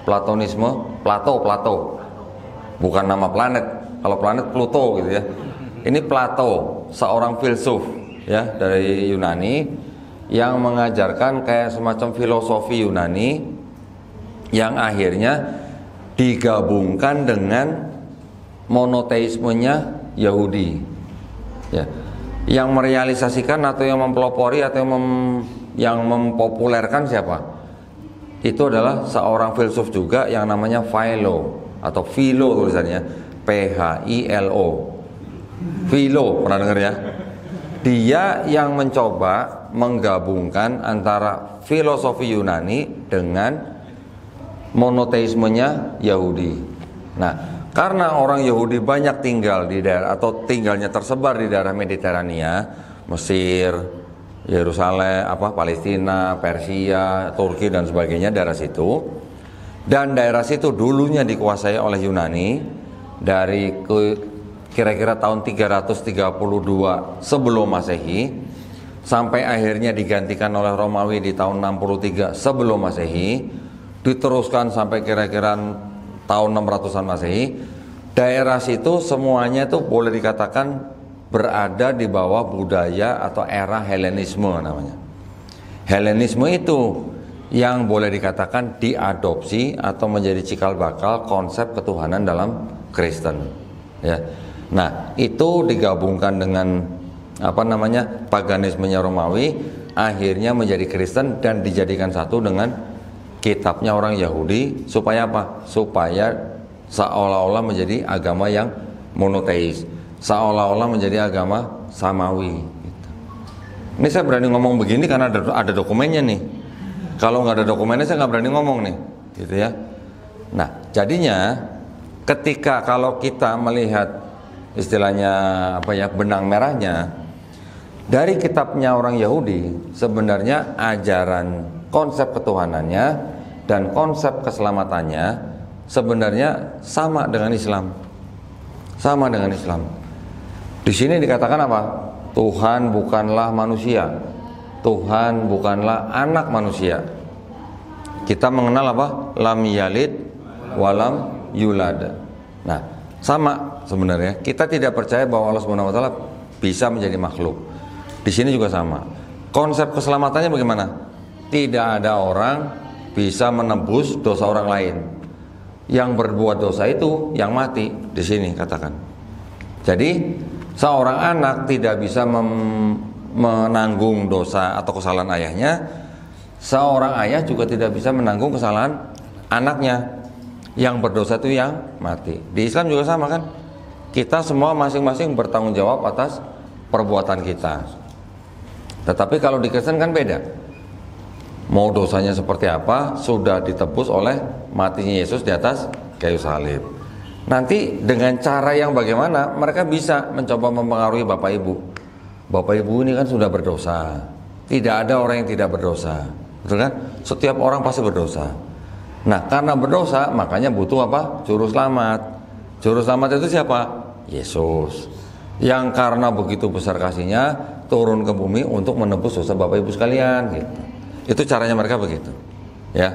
Platonisme, Plato. Bukan nama planet. Kalau planet Pluto gitu ya. Ini Plato, seorang filsuf ya dari Yunani yang mengajarkan kayak semacam filosofi Yunani yang akhirnya digabungkan dengan monoteismenya Yahudi. Ya. Yang merealisasikan atau yang mempelopori atau yang mempopulerkan siapa? Itu adalah seorang filsuf juga yang namanya Philo atau Philo tulisannya. Philo. Philo, pernah dengar ya? Dia yang mencoba menggabungkan antara filosofi Yunani dengan monoteismenya Yahudi. Nah, karena orang Yahudi banyak tinggal di daerah atau tinggalnya tersebar di daerah Mediterania, Mesir, Yerusalem, Palestina, Persia, Turki dan sebagainya, daerah situ. Dan daerah situ dulunya dikuasai oleh Yunani dari kira-kira tahun 332 sebelum Masehi sampai akhirnya digantikan oleh Romawi di tahun 63 sebelum Masehi, diteruskan sampai kira-kira tahun 600-an Masehi. Daerah situ semuanya itu boleh dikatakan berada di bawah budaya atau era Helenisme namanya. Helenisme itu yang boleh dikatakan diadopsi atau menjadi cikal bakal konsep ketuhanan dalam Kristen ya. Nah, itu digabungkan dengan paganismenya Romawi, akhirnya menjadi Kristen dan dijadikan satu dengan kitabnya orang Yahudi. Supaya apa? Supaya seolah-olah menjadi agama yang monoteis, seolah-olah menjadi agama samawi gitu. Ini saya berani ngomong begini karena ada dokumennya nih. Kalau nggak ada dokumennya saya nggak berani ngomong nih, gitu ya. Nah, jadinya ketika kalau kita melihat istilahnya apa ya, benang merahnya dari kitabnya orang Yahudi, sebenarnya ajaran konsep ketuhanannya dan konsep keselamatannya sebenarnya sama dengan Islam. Sama dengan Islam. Di sini dikatakan apa? Tuhan bukanlah manusia. Tuhan bukanlah anak manusia. Kita mengenal apa? Lam yalid walam yulad. Nah, sama sebenarnya. Kita tidak percaya bahwa Allah Subhanahu wa taala bisa menjadi makhluk. Di sini juga sama. Konsep keselamatannya bagaimana? Tidak ada orang bisa menebus dosa orang lain. Yang berbuat dosa itu yang mati, di sini katakan. Jadi seorang anak tidak bisa menanggung dosa atau kesalahan ayahnya. Seorang ayah juga tidak bisa menanggung kesalahan anaknya. Yang berdosa itu yang mati. Di Islam juga sama kan? Kita semua masing-masing bertanggung jawab atas perbuatan kita. Tetapi kalau di Kristen kan beda. Mau dosanya seperti apa, sudah ditebus oleh matinya Yesus di atas kayu salib. Nanti dengan cara yang bagaimana mereka bisa mencoba mempengaruhi Bapak Ibu. Bapak Ibu ini kan sudah berdosa. Tidak ada orang yang tidak berdosa. Betul kan? Setiap orang pasti berdosa. Nah, karena berdosa makanya butuh apa? Juru selamat. Juru selamat itu siapa? Yesus. Yang karena begitu besar kasihnya turun ke bumi untuk menebus dosa Bapak Ibu sekalian gitu. Itu caranya mereka begitu. Ya.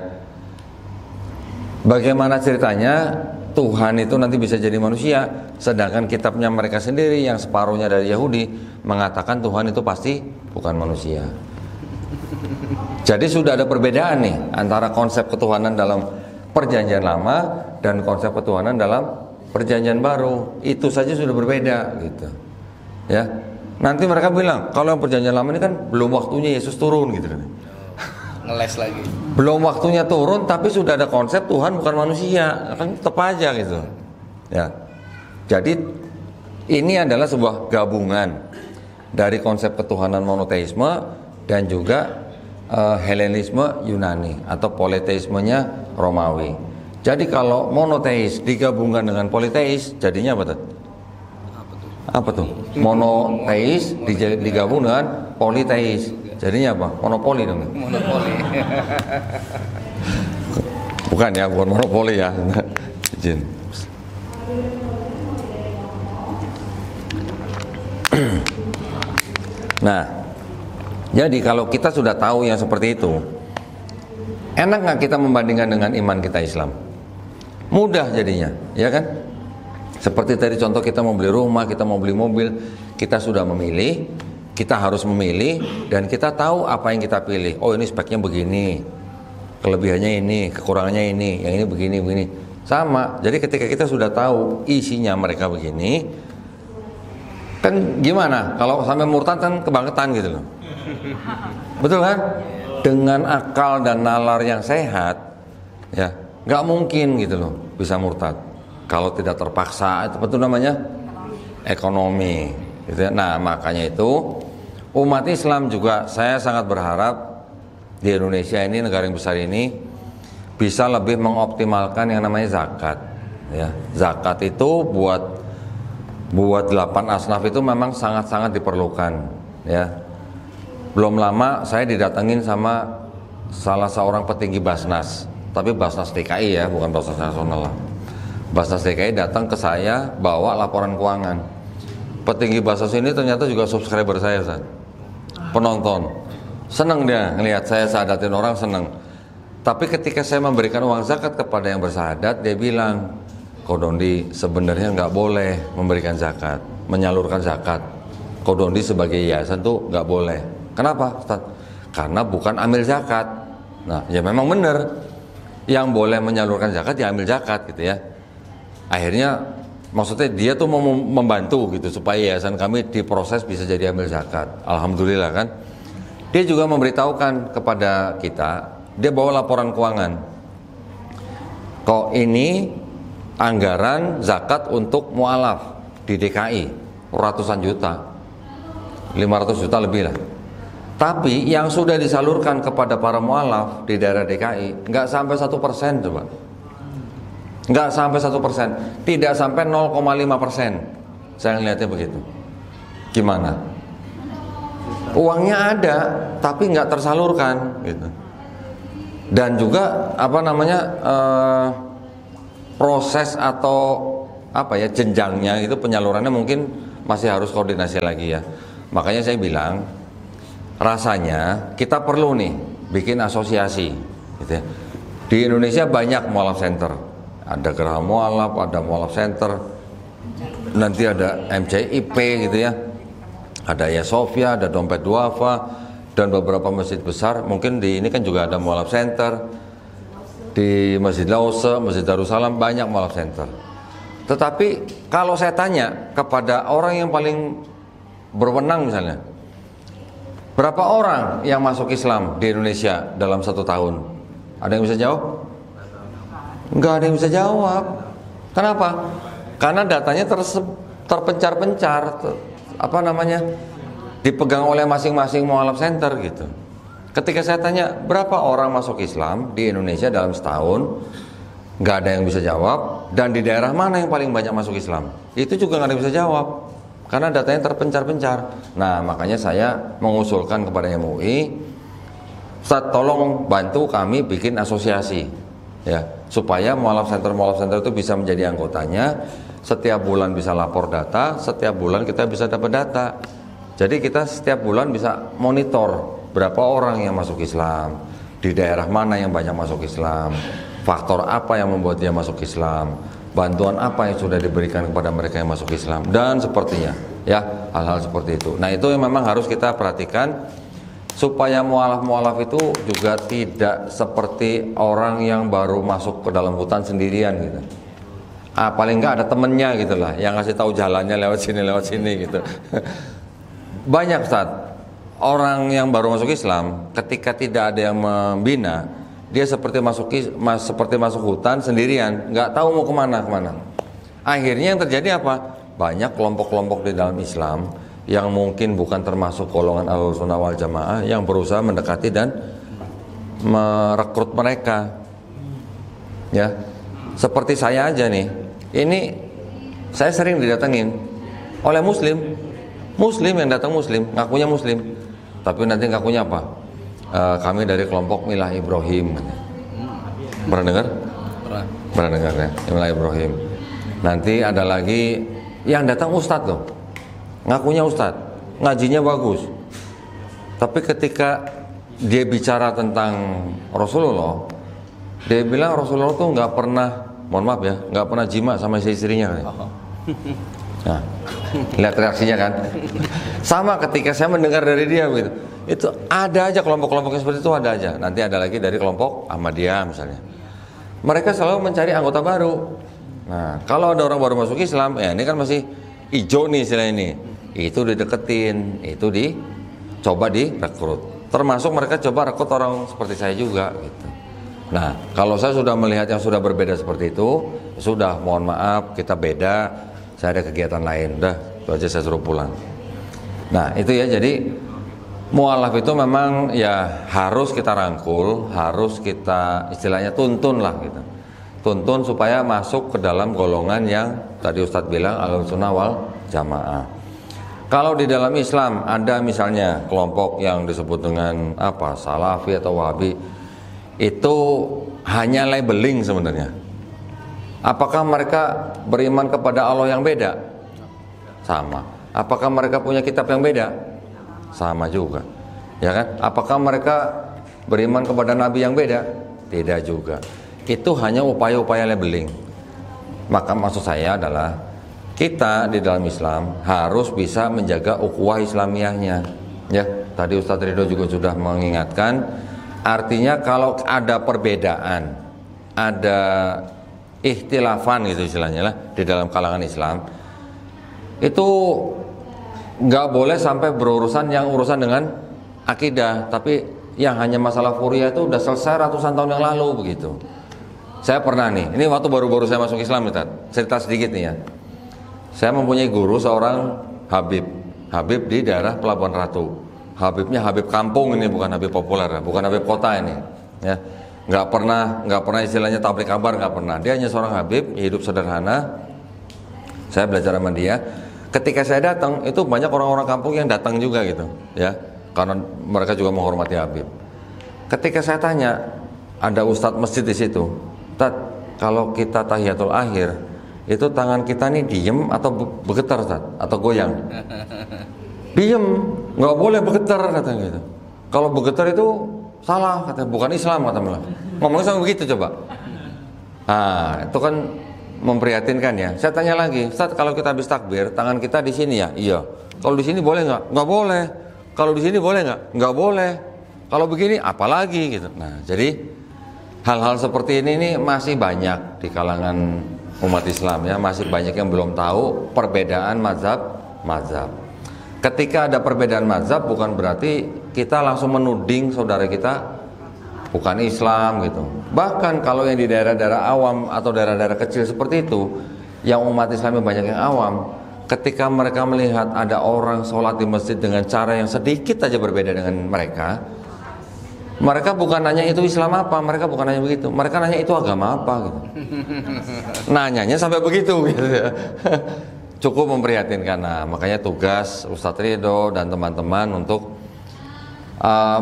Bagaimana ceritanya Tuhan itu nanti bisa jadi manusia, sedangkan kitabnya mereka sendiri yang separuhnya dari Yahudi mengatakan Tuhan itu pasti bukan manusia. Jadi sudah ada perbedaan nih antara konsep ketuhanan dalam Perjanjian Lama dan konsep ketuhanan dalam Perjanjian Baru. Itu saja sudah berbeda gitu. Ya. Nanti mereka bilang kalau yang Perjanjian Lama ini kan belum waktunya Yesus turun gitu kan. Ngeles lagi. Belum waktunya turun tapi sudah ada konsep Tuhan bukan manusia. Kan tetap aja gitu. Ya. Jadi ini adalah sebuah gabungan dari konsep ketuhanan monoteisme dan juga Helenisme Yunani atau politeismenya Romawi. Jadi kalau monoteis digabungkan dengan politeis jadinya apa tuh? Apa tuh? Monoteis digabung dengan politeis. Jadinya apa? Monopoli dong. Monopoli. Bukan ya, bukan monopoli ya. Izin. Nah, jadi kalau kita sudah tahu yang seperti itu, enak nggak kita membandingkan dengan iman kita Islam? Mudah jadinya, ya kan? Seperti tadi contoh kita mau beli rumah, kita mau beli mobil, kita sudah memilih, kita harus memilih, dan kita tahu apa yang kita pilih. Oh ini speknya begini, kelebihannya ini, kekurangannya ini, yang ini begini, begini. Sama, jadi ketika kita sudah tahu isinya mereka begini, kan gimana? Kalau sampai murtad kan kebangetan gitu loh. Betul kan? Dengan akal dan nalar yang sehat, ya nggak mungkin gitu loh bisa murtad. Kalau tidak terpaksa, itu betul namanya ekonomi. Gitu ya. Nah makanya itu umat Islam juga saya sangat berharap di Indonesia ini, negara yang besar ini, bisa lebih mengoptimalkan yang namanya zakat. Ya, zakat itu buat 8 asnaf itu memang sangat-sangat diperlukan. Ya. Belum lama saya didatengin sama salah seorang petinggi Basnas, tapi Basnas DKI ya, bukan Basnas Nasional lah. Basnas DKI datang ke saya bawa laporan keuangan. Petinggi Basnas ini ternyata juga subscriber saya, Ustaz. Penonton. Senang dia ngelihat saya sahadatin orang, senang. Tapi ketika saya memberikan uang zakat kepada yang bersahadat, dia bilang, Kodondi sebenarnya nggak boleh memberikan zakat, menyalurkan zakat. Kodondi sebagai yayasan tuh nggak boleh. Kenapa, Ustaz? Karena bukan amil zakat. Nah, ya memang benar. Yang boleh menyalurkan zakat ya amil zakat gitu ya. Akhirnya maksudnya dia tuh mau membantu gitu supaya yayasan kami diproses bisa jadi amil zakat. Alhamdulillah kan. Dia juga memberitahukan kepada kita, dia bawa laporan keuangan. Kok ini anggaran zakat untuk mualaf di DKI ratusan juta. 500 juta lebih lah. Tapi yang sudah disalurkan kepada para mualaf di daerah DKI nggak sampai 1% coba, nggak sampai 1%, tidak sampai 0,5%. Saya ngeliatnya begitu. Gimana? Uangnya ada, tapi nggak tersalurkan, gitu. Dan juga proses atau jenjangnya itu penyalurannya mungkin masih harus koordinasi lagi ya. Makanya saya bilang, rasanya kita perlu nih bikin asosiasi, gitu ya. Di Indonesia banyak mualaf center, ada Geraha Mualaf, ada mualaf center, nanti ada MCIP gitu ya, ada Ayasofya, ada Dompet Duafa, dan beberapa masjid besar. Mungkin di ini kan juga ada mualaf center, di Masjid Lause, Masjid Darussalam banyak mualaf center. Tetapi kalau saya tanya kepada orang yang paling berwenang misalnya, berapa orang yang masuk Islam di Indonesia dalam 1 tahun? Ada yang bisa jawab? Nggak ada yang bisa jawab. Kenapa? Karena datanya terpencar-pencar, dipegang oleh masing-masing mualaf center gitu. Ketika saya tanya berapa orang masuk Islam di Indonesia dalam setahun, nggak ada yang bisa jawab. Dan di daerah mana yang paling banyak masuk Islam, itu juga nggak ada yang bisa jawab, karena datanya terpencar-pencar. Nah, makanya saya mengusulkan kepada MUI, Ustaz, tolong bantu kami bikin asosiasi, ya, supaya mualaf center itu bisa menjadi anggotanya. Setiap bulan bisa lapor data, setiap bulan kita bisa dapat data. Jadi kita setiap bulan bisa monitor berapa orang yang masuk Islam, di daerah mana yang banyak masuk Islam, faktor apa yang membuat dia masuk Islam, bantuan apa yang sudah diberikan kepada mereka yang masuk Islam, dan sepertinya, ya, hal-hal seperti itu. Nah, itu yang memang harus kita perhatikan supaya mualaf-mualaf itu juga tidak seperti orang yang baru masuk ke dalam hutan sendirian gitu. Paling nggak ada temennya gitulah yang ngasih tahu jalannya lewat sini gitu. Banyak Ustaz, orang yang baru masuk Islam ketika tidak ada yang membina, dia seperti masuk hutan sendirian, nggak tahu mau kemana. Akhirnya yang terjadi apa? Banyak kelompok-kelompok di dalam Islam yang mungkin bukan termasuk golongan Ahlussunnah wal Jamaah yang berusaha mendekati dan merekrut mereka. Ya, seperti saya aja nih. Ini saya sering didatengin oleh Muslim yang datang ngakunya Muslim, tapi nanti ngakunya apa? Kami dari kelompok Milah Ibrahim. Pernah dengar? Pernah dengar ya, Milah Ibrahim. Nanti ada lagi yang datang Ustadz loh, ngakunya Ustadz, ngajinya bagus, tapi ketika dia bicara tentang Rasulullah, dia bilang Rasulullah tuh nggak pernah, mohon maaf ya, nggak pernah jima sama istrinya. Nah, lihat reaksinya kan. Sama ketika saya mendengar dari dia gitu, itu ada aja kelompok-kelompok yang seperti itu, ada aja. Nanti ada lagi dari kelompok Ahmadiyah misalnya, mereka selalu mencari anggota baru. Nah, kalau ada orang baru masuk Islam, ya ini kan masih hijau nih istilah ini, itu dideketin, itu dicoba direkrut. Termasuk mereka coba rekrut orang seperti saya juga gitu. Nah, kalau saya sudah melihat yang sudah berbeda seperti itu, sudah, mohon maaf, kita beda, saya ada kegiatan lain, udah, itu aja, saya suruh pulang. Nah, itu ya, jadi mualaf itu memang ya harus kita rangkul, harus kita istilahnya tuntun lah gitu. Tuntun supaya masuk ke dalam golongan yang tadi Ustadz bilang Ahlussunnah wal Jamaah. Kalau di dalam Islam ada misalnya kelompok yang disebut dengan Salafi atau Wahabi, itu hanya labeling sebenarnya. Apakah mereka beriman kepada Allah yang beda? Sama. Apakah mereka punya kitab yang beda? Sama juga. Ya kan? Apakah mereka beriman kepada nabi yang beda? Tidak juga. Itu hanya upaya-upaya labeling. Maka maksud saya adalah kita di dalam Islam harus bisa menjaga ukhuwah Islamiyahnya. Ya, tadi Ustadz Ridho juga sudah mengingatkan, artinya kalau ada perbedaan, ada ikhtilafan gitu istilahnya lah di dalam kalangan Islam, itu nggak boleh sampai berurusan dengan akidah, tapi yang hanya masalah furiah itu udah selesai ratusan tahun yang lalu begitu. Saya pernah nih, ini waktu baru-baru saya masuk Islam, cerita sedikit nih ya. Saya mempunyai guru seorang Habib di daerah Pelabuhan Ratu. Habibnya Habib kampung ini, bukan Habib populer, bukan Habib kota ini. Ya, nggak pernah istilahnya tablik kabar, nggak pernah. Dia hanya seorang Habib, hidup sederhana. Saya belajar sama dia. Ketika saya datang, itu banyak orang-orang kampung yang datang juga gitu, ya, karena mereka juga menghormati Habib. Ketika saya tanya, ada ustadz masjid di situ, Ustadz, kalau kita tahiyatul akhir, itu tangan kita nih diem atau bergetar, Ustadz, atau goyang? Diem, nggak boleh bergetar katanya gitu. Kalau bergetar itu salah katanya, bukan Islam katanya. Ngomongnya sama begitu coba. Nah, itu kan memprihatinkan ya. Saya tanya lagi, Ustaz, kalau kita habis takbir, tangan kita di sini ya? Iya. Kalau di sini boleh nggak? Nggak boleh. Kalau di sini boleh nggak? Nggak boleh. Kalau begini, apalagi gitu. Nah, jadi hal-hal seperti ini nih masih banyak di kalangan umat Islam ya, masih banyak yang belum tahu perbedaan mazhab. Ketika ada perbedaan mazhab, bukan berarti kita langsung menuding saudara kita bukan Islam gitu. Bahkan kalau yang di daerah-daerah awam atau daerah-daerah kecil seperti itu, yang umat Islam banyak yang awam, ketika mereka melihat ada orang sholat di masjid dengan cara yang sedikit aja berbeda dengan mereka bukan nanya itu Islam apa, mereka bukan nanya begitu, mereka nanya itu agama apa gitu. Nanyanya sampai begitu gitu ya. Cukup memprihatinkan. Nah, makanya tugas Ustadz Ridho dan teman-teman untuk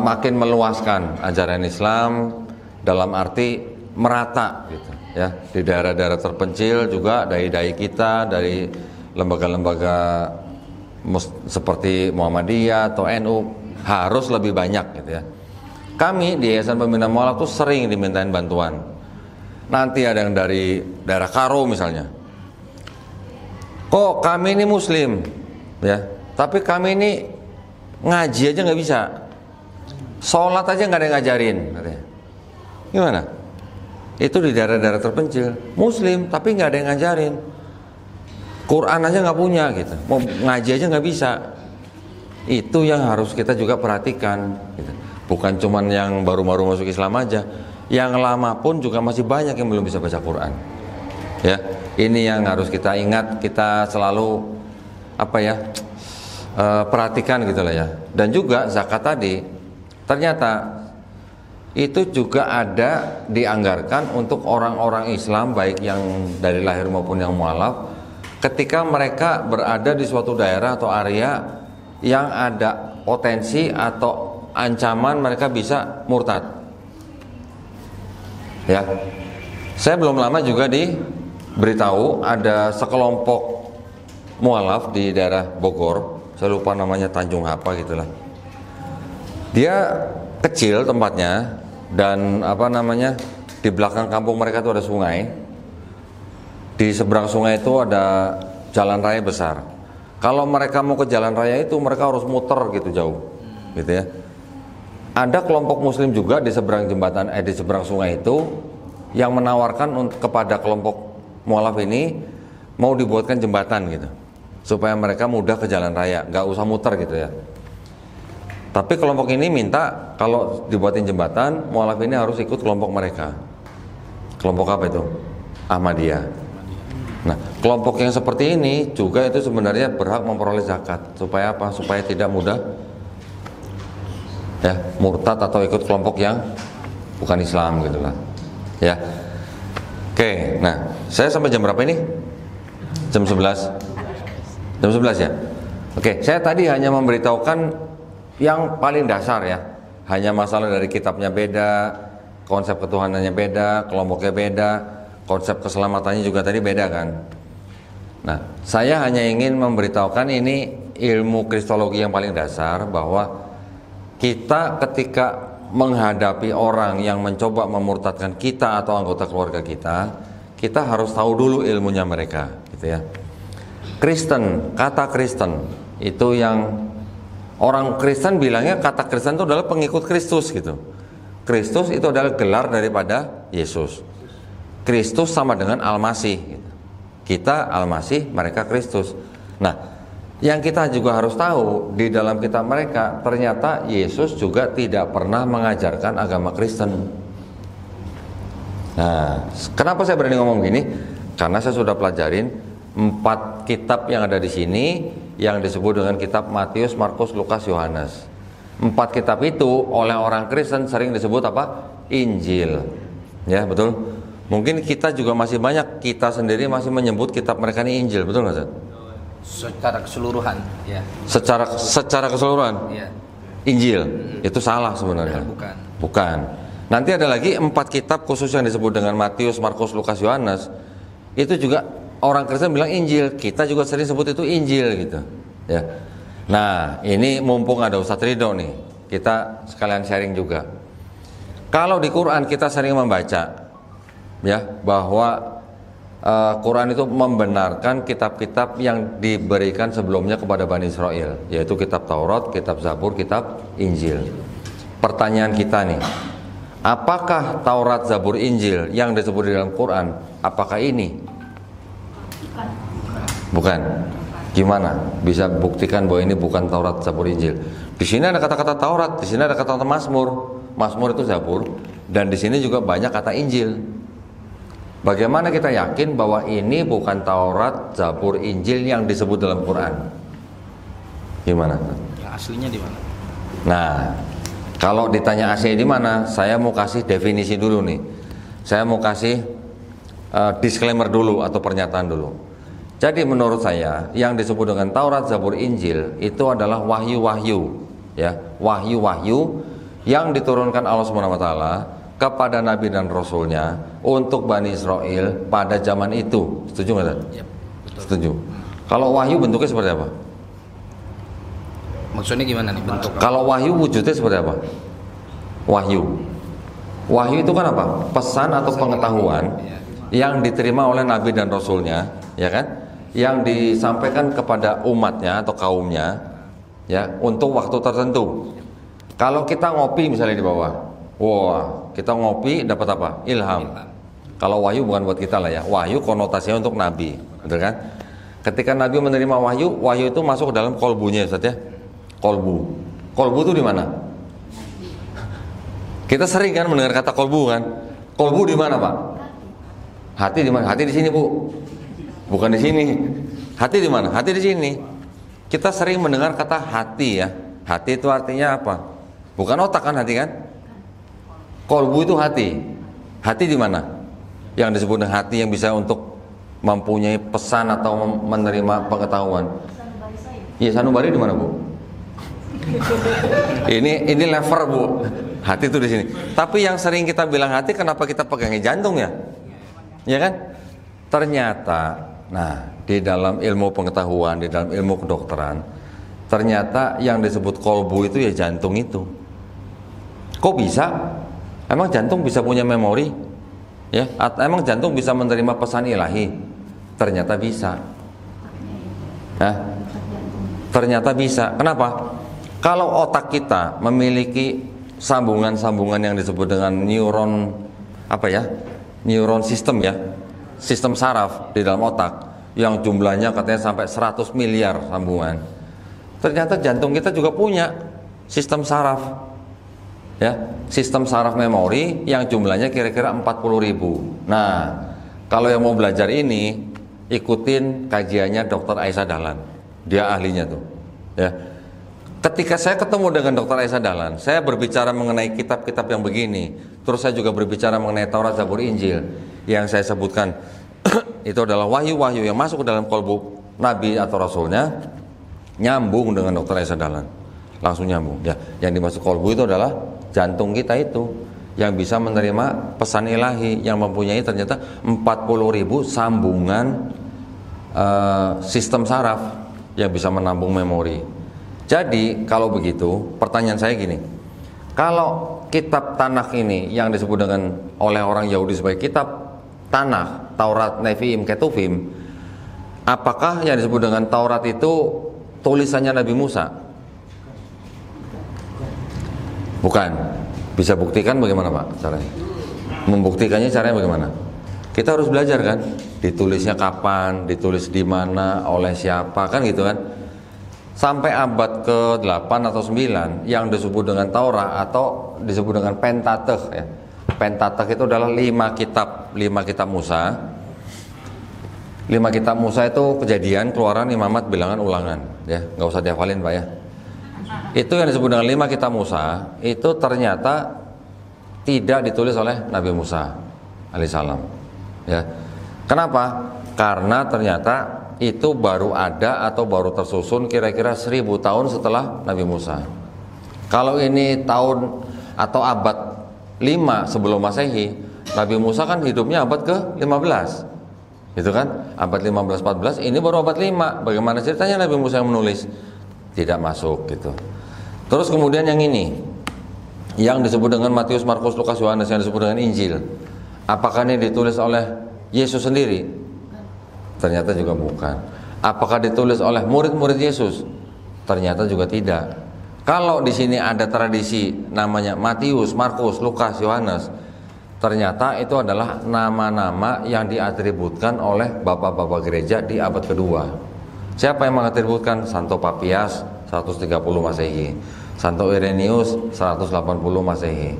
makin meluaskan ajaran Islam dalam arti merata gitu ya, di daerah-daerah terpencil juga dai-dai kita dari lembaga-lembaga seperti Muhammadiyah atau NU harus lebih banyak gitu ya. Kami di Yayasan Pembina Mualaf tuh sering dimintain bantuan. Nanti ada yang dari daerah Karo misalnya, kok kami ini Muslim ya, tapi kami ini ngaji aja nggak bisa, sholat aja nggak ada yang ngajarin katanya. Gimana? Itu di daerah-daerah terpencil, Muslim tapi nggak ada yang ngajarin, Quran aja nggak punya gitu, mau ngaji aja nggak bisa. Itu yang harus kita juga perhatikan gitu. Bukan cuman yang baru-baru masuk Islam aja, yang lama pun juga masih banyak yang belum bisa baca Quran ya. Ini yang harus kita ingat, kita selalu perhatikan gitu lah ya. Dan juga zakat tadi ternyata itu juga ada dianggarkan untuk orang-orang Islam, baik yang dari lahir maupun yang mualaf, ketika mereka berada di suatu daerah atau area yang ada potensi atau ancaman mereka bisa murtad ya. Saya belum lama juga diberitahu ada sekelompok mualaf di daerah Bogor, saya lupa namanya, Tanjung apa gitulah. Dia kecil tempatnya dan di belakang kampung mereka itu ada sungai. Di seberang sungai itu ada jalan raya besar. Kalau mereka mau ke jalan raya itu mereka harus muter gitu jauh gitu ya. Ada kelompok Muslim juga di seberang jembatan di seberang sungai itu yang menawarkan kepada kelompok mualaf ini mau dibuatkan jembatan gitu, supaya mereka mudah ke jalan raya, nggak usah muter gitu ya. Tapi kelompok ini minta kalau dibuatin jembatan, mualaf ini harus ikut kelompok mereka. Kelompok apa itu? Ahmadiyah. Nah, kelompok yang seperti ini juga itu sebenarnya berhak memperoleh zakat. Supaya apa? Supaya tidak mudah ya murtad atau ikut kelompok yang bukan Islam gitulah ya. Oke, nah saya sampai jam berapa ini? Jam 11 ya. Oke, saya tadi hanya memberitahukan yang paling dasar ya, hanya masalah dari kitabnya beda, konsep ketuhanannya beda, kelompoknya beda, konsep keselamatannya juga tadi beda kan. Nah, saya hanya ingin memberitahukan ini ilmu kristologi yang paling dasar, bahwa kita ketika menghadapi orang yang mencoba memurtadkan kita atau anggota keluarga kita, kita harus tahu dulu ilmunya mereka, gitu ya. Kristen, kata Kristen itu yang orang Kristen bilangnya kata Kristen itu adalah pengikut Kristus gitu. Kristus itu adalah gelar daripada Yesus. Kristus sama dengan Al-Masih gitu. Kita Al-Masih, mereka Kristus. Nah, yang kita juga harus tahu di dalam kitab mereka, ternyata Yesus juga tidak pernah mengajarkan agama Kristen. Nah, kenapa saya berani ngomong gini? Karena saya sudah pelajarin 4 kitab yang ada di sini yang disebut dengan kitab Matius, Markus, Lukas, Yohanes. 4 kitab itu oleh orang Kristen sering disebut apa? Injil. Ya, betul. Mungkin kita juga masih banyak, kita sendiri masih menyebut kitab mereka ini Injil, betul nggak, Ustaz? Secara keseluruhan, ya. Secara keseluruhan. Iya. Injil. Itu salah sebenarnya. Bukan. Nanti ada lagi 4 kitab khusus yang disebut dengan Matius, Markus, Lukas, Yohanes. Itu juga orang Kristen bilang Injil, kita juga sering sebut itu Injil gitu. Ya. Nah, ini mumpung ada Ustadz Ridho nih, kita sekalian sharing juga. Kalau di Quran kita sering membaca ya bahwa Quran itu membenarkan kitab-kitab yang diberikan sebelumnya kepada Bani Israel, yaitu kitab Taurat, kitab Zabur, kitab Injil. Pertanyaan kita nih, apakah Taurat, Zabur, Injil yang disebut di dalam Quran, apakah ini? Bukan. Gimana bisa buktikan bahwa ini bukan Taurat, Zabur, Injil? Di sini ada kata-kata Taurat, di sini ada kata-kata Mazmur. Mazmur itu Zabur, dan di sini juga banyak kata Injil. Bagaimana kita yakin bahwa ini bukan Taurat, Zabur, Injil yang disebut dalam Quran? Gimana? Yang aslinya di mana? Nah, kalau ditanya asli di mana, saya mau kasih definisi dulu nih. Saya mau kasih disclaimer dulu atau pernyataan dulu. Jadi menurut saya yang disebut dengan Taurat, Zabur, Injil itu adalah wahyu-wahyu, ya, wahyu-wahyu yang diturunkan Allah Subhanahu wa taala kepada nabi dan rasulnya untuk Bani Israel pada zaman itu. Setuju nggak? Yep, betul. Setuju. Kalau wahyu bentuknya seperti apa? Maksudnya gimana nih bentuk? Kalau wahyu wujudnya seperti apa? Wahyu. Wahyu itu kan apa? Pesan atau pengetahuan yang diterima oleh nabi dan rasulnya, ya kan? Yang disampaikan kepada umatnya atau kaumnya, ya, untuk waktu tertentu. Kalau kita ngopi misalnya di bawah, wah, kita ngopi dapat apa? Ilham. Kalau wahyu bukan buat kita lah ya. Wahyu konotasinya untuk nabi, betul kan? Ketika nabi menerima wahyu, wahyu itu masuk ke dalam kolbunya, Ustaz ya. Kolbu. Kolbu itu di mana? Kita sering kan mendengar kata kolbu kan? Kolbu di mana, Pak? Hati di mana? Hati di sini, Bu. Bukan di sini. Hati di mana? Hati di sini. Kita sering mendengar kata hati ya. Hati itu artinya apa? Bukan otak kan hati kan? Kolbu itu hati. Hati di mana? Yang disebut dengan hati yang bisa untuk mempunyai pesan atau menerima pengetahuan. Iya, sanubari di mana, Bu? Ini lever, Bu. Hati itu di sini. Tapi yang sering kita bilang hati, kenapa kita pegangnya jantung ya? Ya kan? Ternyata, nah, di dalam ilmu pengetahuan, di dalam ilmu kedokteran, ternyata yang disebut kolbu itu ya jantung itu. Kok bisa? Emang jantung bisa punya memori? Ya, emang jantung bisa menerima pesan ilahi? Ternyata bisa. Nah, ternyata bisa. Kenapa? Kalau otak kita memiliki sambungan-sambungan yang disebut dengan neuron, apa ya? Neuron sistem ya. Sistem saraf di dalam otak yang jumlahnya katanya sampai 100 miliar sambungan. Ternyata jantung kita juga punya sistem saraf, ya, sistem saraf memori yang jumlahnya kira-kira 40.000. Nah, kalau yang mau belajar ini, ikutin kajiannya Dr. Aisyah Dahlan, dia ahlinya tuh, ya. Ketika saya ketemu dengan Dr. Aisyah Dahlan, saya berbicara mengenai kitab-kitab yang begini, terus saya juga berbicara mengenai Taurat, Zabur, Injil. Yang saya sebutkan itu adalah wahyu-wahyu yang masuk ke dalam kolbu nabi atau rasulnya, nyambung dengan Dr. Aisyah Dahlan, langsung nyambung ya. Yang dimaksud kolbu itu adalah jantung kita itu yang bisa menerima pesan ilahi, yang mempunyai ternyata 40.000 sambungan sistem saraf yang bisa menampung memori. Jadi kalau begitu, pertanyaan saya gini, kalau kitab Tanakh ini yang disebut dengan oleh orang Yahudi sebagai kitab Tanakh, Taurat, Nevi'im, Ketuvim, apakah yang disebut dengan Taurat itu tulisannya Nabi Musa? Bukan. Bisa buktikan bagaimana, Pak, caranya? Membuktikannya caranya bagaimana? Kita harus belajar kan, ditulisnya kapan, ditulis di mana, oleh siapa, kan gitu kan. Sampai abad ke-8 atau 9 yang disebut dengan Taurat atau disebut dengan Pentateuch ya. Pentateuch itu adalah 5 kitab Musa. 5 kitab Musa itu Kejadian, Keluaran, Imamat, Bilangan, Ulangan ya. Nggak usah dihafalin, Pak ya. Itu yang disebut dengan 5 kitab Musa, itu ternyata tidak ditulis oleh Nabi Musa alaihissalam. Ya. Kenapa? Karena ternyata itu baru ada atau baru tersusun kira-kira 1000 tahun setelah Nabi Musa. Kalau ini tahun atau abad 5 sebelum Masehi, Nabi Musa kan hidupnya abad ke-15. Gitu kan? Abad 15-14, ini baru abad 5. Bagaimana ceritanya Nabi Musa yang menulis? Tidak masuk gitu. Terus kemudian yang ini, yang disebut dengan Matius, Markus, Lukas, Yohanes, yang disebut dengan Injil. Apakah ini ditulis oleh Yesus sendiri? Ternyata juga bukan. Apakah ditulis oleh murid-murid Yesus? Ternyata juga tidak. Kalau di sini ada tradisi namanya Matius, Markus, Lukas, Yohanes, ternyata itu adalah nama-nama yang diatributkan oleh bapak-bapak gereja di abad kedua. Siapa yang mengatributkan? Santo Papias 130 Masehi, Santo Irenaeus 180 Masehi.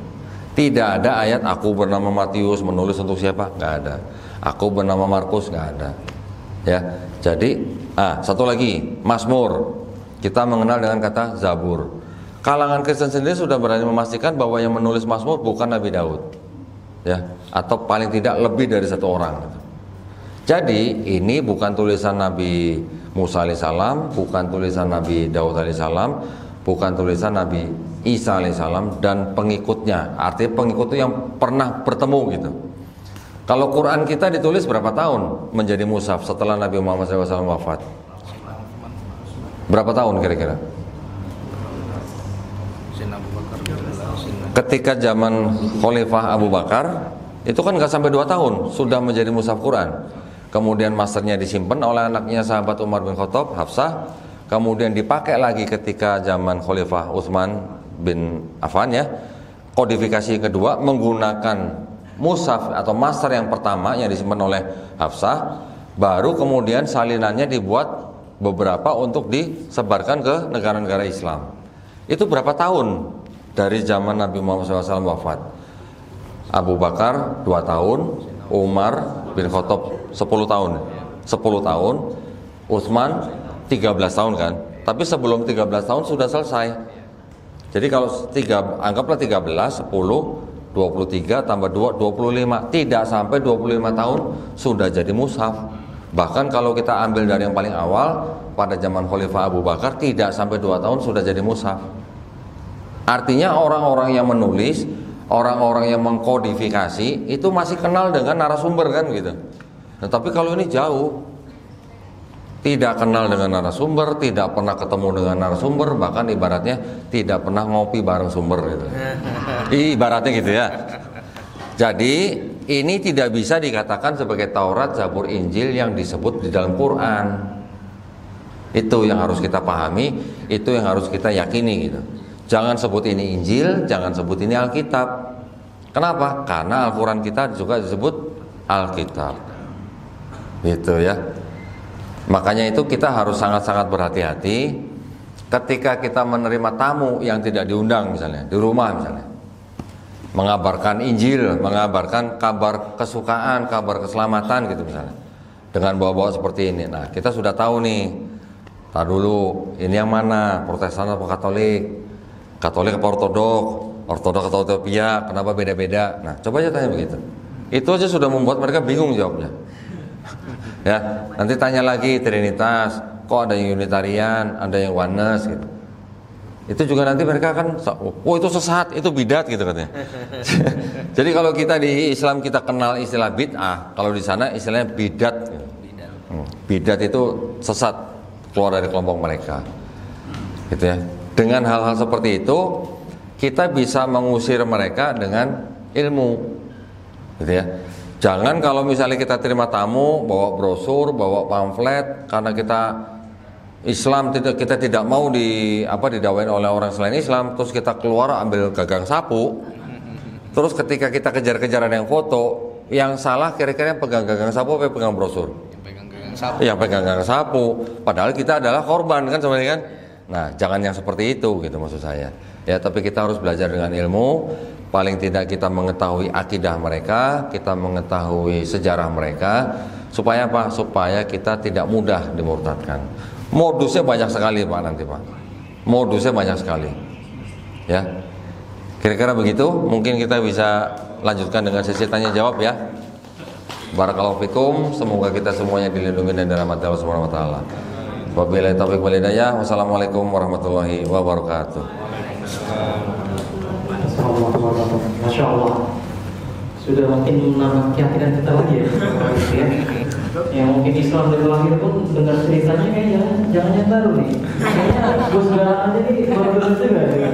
Tidak ada ayat aku bernama Matius menulis untuk siapa? Nggak ada. Aku bernama Markus, nggak ada. Ya, jadi satu lagi, Mazmur. Kita mengenal dengan kata Zabur. Kalangan Kristen sendiri sudah berani memastikan bahwa yang menulis Mazmur bukan Nabi Daud, ya, atau paling tidak lebih dari satu orang. Jadi ini bukan tulisan Nabi Musa alaihissalam, bukan tulisan Nabi Daud alaihissalam, bukan tulisan Nabi Isa alaihissalam dan pengikutnya. Artinya pengikut itu yang pernah bertemu gitu. Kalau Quran kita ditulis berapa tahun menjadi mushaf setelah Nabi Muhammad SAW wafat? Berapa tahun kira-kira? Ketika zaman Khalifah Abu Bakar, itu kan nggak sampai 2 tahun sudah menjadi mushaf Quran. Kemudian masternya disimpan oleh anaknya sahabat Umar bin Khattab, Hafsah. Kemudian dipakai lagi ketika zaman Khalifah Utsman bin Affan, ya. Kodifikasi kedua menggunakan mushaf atau master yang pertama yang disimpan oleh Hafsah. Baru kemudian salinannya dibuat beberapa untuk disebarkan ke negara-negara Islam. Itu berapa tahun dari zaman Nabi Muhammad SAW wafat? Abu Bakar 2 tahun, Umar bin Khattab 10 tahun, 10 tahun, Utsman 13 tahun kan? Tapi sebelum 13 tahun sudah selesai. Jadi kalau anggaplah 13, 10, 23 tambah 2, 25. Tidak sampai 25 tahun sudah jadi mushaf. Bahkan kalau kita ambil dari yang paling awal, pada zaman Khalifah Abu Bakar tidak sampai 2 tahun sudah jadi mushaf. Artinya orang-orang yang menulis, orang-orang yang mengkodifikasi itu masih kenal dengan narasumber kan gitu. Nah, tapi kalau ini jauh, tidak kenal dengan narasumber, tidak pernah ketemu dengan narasumber, bahkan ibaratnya tidak pernah ngopi bareng sumber gitu. Ibaratnya gitu ya. Jadi ini tidak bisa dikatakan sebagai Taurat, Zabur, Injil yang disebut di dalam Quran. Itu yang harus kita pahami, itu yang harus kita yakini gitu. Jangan sebut ini Injil, jangan sebut ini Alkitab. Kenapa? Karena Al-Quran kita juga disebut Alkitab. Gitu ya. Makanya itu kita harus sangat-sangat berhati-hati ketika kita menerima tamu yang tidak diundang misalnya, di rumah misalnya. Mengabarkan Injil, mengabarkan kabar kesukaan, kabar keselamatan gitu misalnya. Dengan bawa-bawa seperti ini. Nah, kita sudah tahu nih. Tar dulu, ini yang mana? Protestan atau Katolik? Katolik apa Ortodok? Ortodok atau Ethiopia? Kenapa beda-beda? Nah, coba aja tanya begitu. Itu aja sudah membuat mereka bingung jawabnya. Ya, nanti tanya lagi Trinitas, kok ada yang Unitarian, ada yang Oneness gitu. Itu juga nanti mereka akan, oh itu sesat, itu bidat gitu katanya. Jadi kalau kita di Islam kita kenal istilah bid'ah, kalau di sana istilahnya bidat. Bidat itu sesat, keluar dari kelompok mereka. Gitu ya. Dengan hal-hal seperti itu, kita bisa mengusir mereka dengan ilmu. Gitu ya. Jangan kalau misalnya kita terima tamu, bawa brosur, bawa pamflet, karena kita Islam kita tidak mau didakwain oleh orang selain Islam, terus kita keluar ambil gagang sapu, terus ketika kita kejar-kejaran yang foto, yang salah kira-kira yang pegang gagang sapu apa yang pegang brosur? Yang pegang gagang sapu. Padahal kita adalah korban kan sebenarnya kan. Nah, jangan yang seperti itu gitu maksud saya. Ya, tapi kita harus belajar dengan ilmu. Paling tidak kita mengetahui akidah mereka, kita mengetahui sejarah mereka, supaya apa? Supaya kita tidak mudah dimurtadkan. Modusnya banyak sekali Pak nanti Pak. modusnya banyak sekali. Ya. Kira-kira begitu, mungkin kita bisa lanjutkan dengan sesi tanya jawab ya. Barakallahu fikum, semoga kita semuanya dilindungi dan dirahmati Allah Subhanahu wa taala. Wabillahi taufiq wal hidayah. Wassalamualaikum warahmatullahi wabarakatuh. Masya Allah, sudah makin menambah keyakinan kita lagi ya. Ya mungkin Islam dari lahir pun dengar ceritanya kayaknya jangan baru nih. Kayaknya gue segala aja nih baru juga. Ya.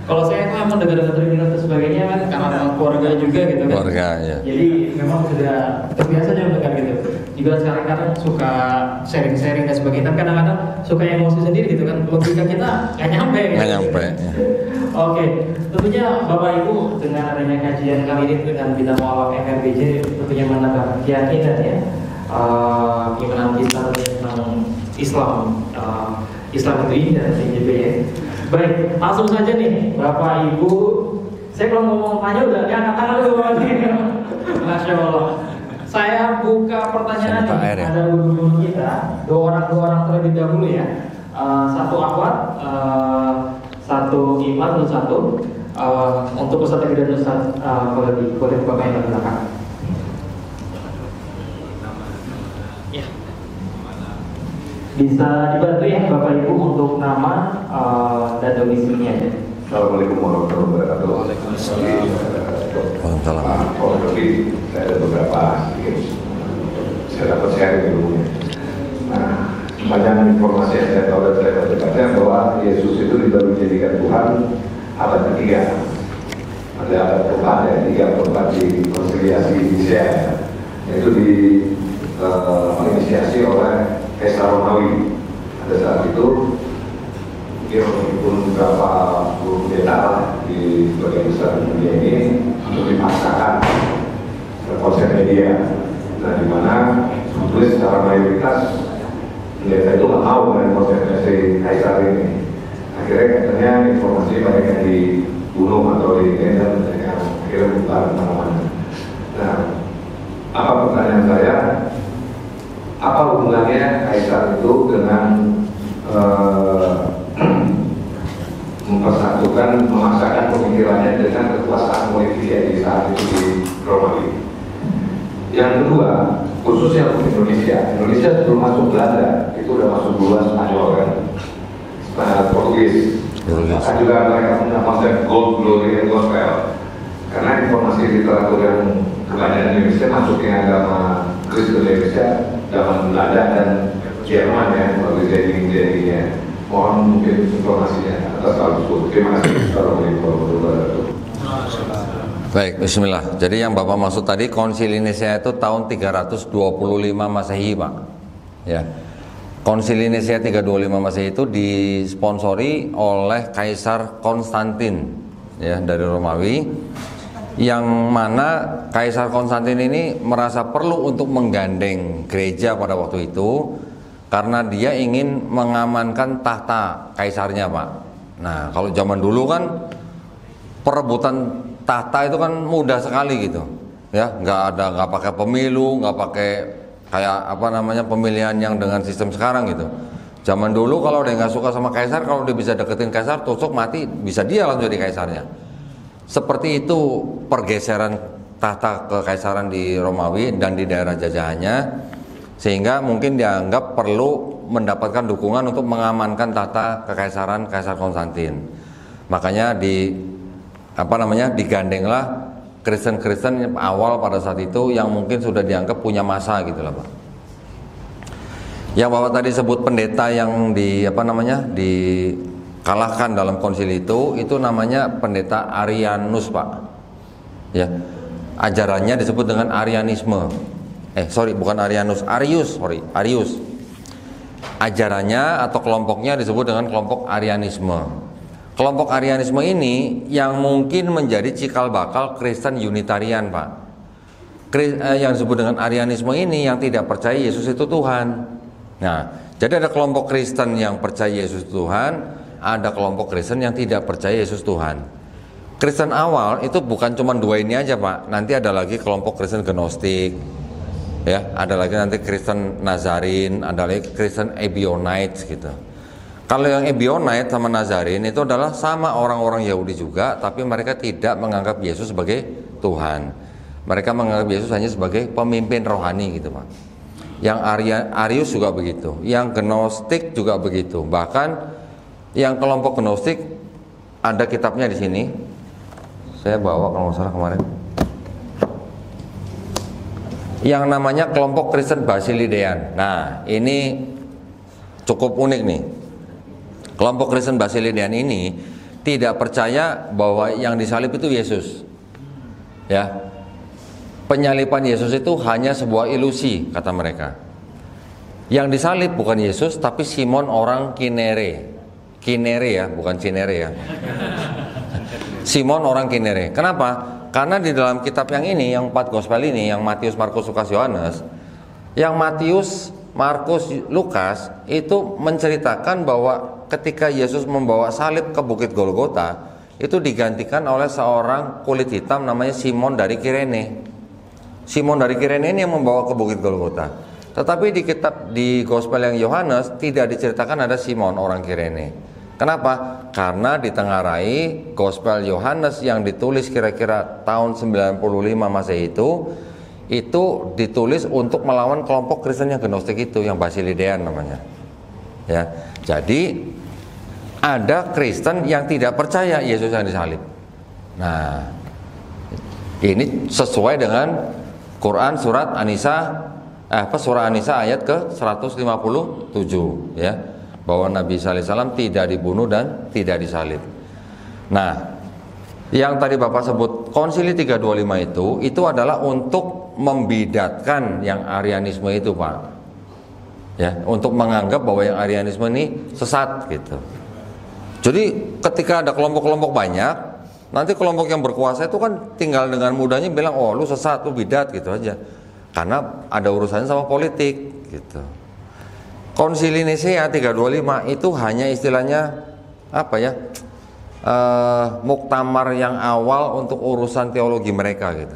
Kalau saya kan emang dengar cerita dan sebagainya kan karena keluarga juga gitu kan. Keluarga ya. Jadi memang sudah terbiasa juga dengar gitu. Juga sekarang suka sharing-sharing dan sebagainya. Tapi kadang-kadang suka emosi sendiri gitu kan. Logika kita nggak nyampe. Nggak nyampe. Ya. Oke, tentunya Bapak Ibu dengan adanya kajian kali ini dengan Bina Mualaf FRBJ tentunya menambah keyakinan ya. Gimana kita tentang Islam. Islam itu indah CJB ya. Baik, langsung saja nih Bapak Ibu. Saya kalau ngomong tanya udah angkat tangan dulu. Masya Allah. Saya buka pertanyaan nih. Ada guru kita, dua orang terlebih dahulu ya. Satu akhwat, satu iman dan satu untuk peserta dan Ustaz boleh Bapak yang belakang. Ya. Bisa dibantu ya Bapak Ibu untuk nama dan domisilinya ya. Assalamualaikum warahmatullahi wabarakatuh. Waalaikumsalam. Jadi saya ada beberapa saya dapat sharing dulu. Nah, banyak informasi yang saya tahu dan saya baca bahwa Yesus itu baru dijadikan Tuhan abad ketiga. Ada abad keempat ya, 3 abad di konsiliasi Nicea, yaitu diinisiasi oleh Kaisar Romawi. Pada saat itu dia menghimpun beberapa puluh pendeta di bagian besar dunia ini untuk dipaksakan konsep media. Nah, di mana sebetulnya secara mayoritas pendeta itu nggak mau dengan konsep si Kaisar ini. Akhirnya katanya informasi banyak yang dibunuh atau dan akhirnya bubar kemana-mana. Nah, apa pertanyaan saya? Apa hubungannya Kaisar itu dengan mempersatukan, memaksakan pemikirannya dengan kekuasaan politik di saat itu di Romawi? Yang kedua, khususnya untuk Indonesia sebelum masuk Belanda itu udah masuk duluan Spanyol kan, Portugis. Maka juga mereka punya konsep gold, glory, and gospel. Karena informasi literatur yang kebanyakan Indonesia masuknya agama Kristen Indonesia zaman Belanda dan Jerman ya, kalau jadinya. Mohon mungkin informasinya atas hal tersebut. Terima kasih. Assalamualaikum warahmatullahi wabarakatuh. Baik, bismillah. Jadi yang Bapak maksud tadi Konsili Nicea itu tahun 325 Masehi, Pak. Ya. Konsili Nicea 325 Masehi itu disponsori oleh Kaisar Konstantin ya dari Romawi, yang mana Kaisar Konstantin ini merasa perlu untuk menggandeng gereja pada waktu itu karena dia ingin mengamankan tahta kaisarnya, Pak. Nah, kalau zaman dulu kan perebutan tahta itu kan mudah sekali gitu, ya, nggak pakai pemilu, nggak pakai kayak pemilihan yang dengan sistem sekarang gitu. Zaman dulu kalau dia nggak suka sama kaisar, kalau dia bisa deketin kaisar, tusuk mati, bisa dia langsung jadi kaisarnya. Seperti itu pergeseran tahta kekaisaran di Romawi dan di daerah jajahannya, sehingga mungkin dianggap perlu mendapatkan dukungan untuk mengamankan tahta kekaisaran Kaisar Konstantin. Makanya digandenglah Kristen-Kristen awal pada saat itu yang mungkin sudah dianggap punya masa gitu lah, Pak. Yang Bapak tadi sebut pendeta yang dikalahkan dalam konsili itu namanya pendeta Arianus, Pak. Ya. Ajarannya disebut dengan Arianisme. Bukan Arianus, Arius. Ajarannya atau kelompoknya disebut dengan kelompok Arianisme. Kelompok Arianisme ini yang mungkin menjadi cikal bakal Kristen Unitarian, Pak. Yang disebut dengan Arianisme ini yang tidak percaya Yesus itu Tuhan. Nah, jadi ada kelompok Kristen yang percaya Yesus itu Tuhan, ada kelompok Kristen yang tidak percaya Yesus Tuhan. Kristen awal itu bukan cuma dua ini aja, Pak. Nanti ada lagi kelompok Kristen Gnostik, Ya, ada lagi nanti Kristen Nazarin, ada lagi Kristen Ebionites gitu. Kalau yang Ebionite sama Nazarin itu adalah sama orang-orang Yahudi juga, tapi mereka tidak menganggap Yesus sebagai Tuhan. Mereka menganggap Yesus hanya sebagai pemimpin rohani gitu, Pak. Yang Arius juga begitu, yang Gnostik juga begitu. Bahkan yang kelompok Gnostik ada kitabnya di sini. Saya bawa kalau nggak salah kemarin. Yang namanya kelompok Kristen Basilidean. Nah, ini cukup unik nih. Kelompok Kristen Basilidean ini tidak percaya bahwa yang disalib itu Yesus. Ya. Penyaliban Yesus itu hanya sebuah ilusi, kata mereka. Yang disalib bukan Yesus, tapi Simon orang Kinere. Kinere ya, bukan Cinere ya. Simon orang Kinere. Kenapa? Karena di dalam kitab yang ini, yang 4 gospel ini, yang Matius, Markus, Lukas, Yohanes, yang Matius, Markus, Lukas itu menceritakan bahwa ketika Yesus membawa salib ke Bukit Golgota, itu digantikan oleh seorang kulit hitam namanya Simon dari Kirene. Simon dari Kirene ini yang membawa ke Bukit Golgota. Tetapi di kitab di gospel yang Yohanes tidak diceritakan ada Simon orang Kirene. Kenapa? Karena ditengarai gospel Yohanes yang ditulis kira-kira tahun 95 Masehi itu ditulis untuk melawan kelompok Kristen yang Gnostik itu, yang Basilidean namanya. Ya. Jadi ada Kristen yang tidak percaya Yesus yang disalib. Nah, ini sesuai dengan Quran surat An-Nisa surah An-Nisa ayat ke 157 ya. Bahwa Nabi SAW tidak dibunuh dan tidak disalib. Nah, yang tadi Bapak sebut Konsili 325 itu adalah untuk membidatkan yang Arianisme itu, Pak. Ya, untuk menganggap bahwa yang Arianisme ini sesat gitu. Jadi ketika ada kelompok-kelompok banyak, nanti kelompok yang berkuasa itu kan tinggal dengan mudahnya bilang, "Oh, lu sesat, lu bidat," gitu aja. Karena ada urusannya sama politik gitu. Konsili Nisea 325 itu hanya istilahnya apa ya? Muktamar yang awal untuk urusan teologi mereka gitu.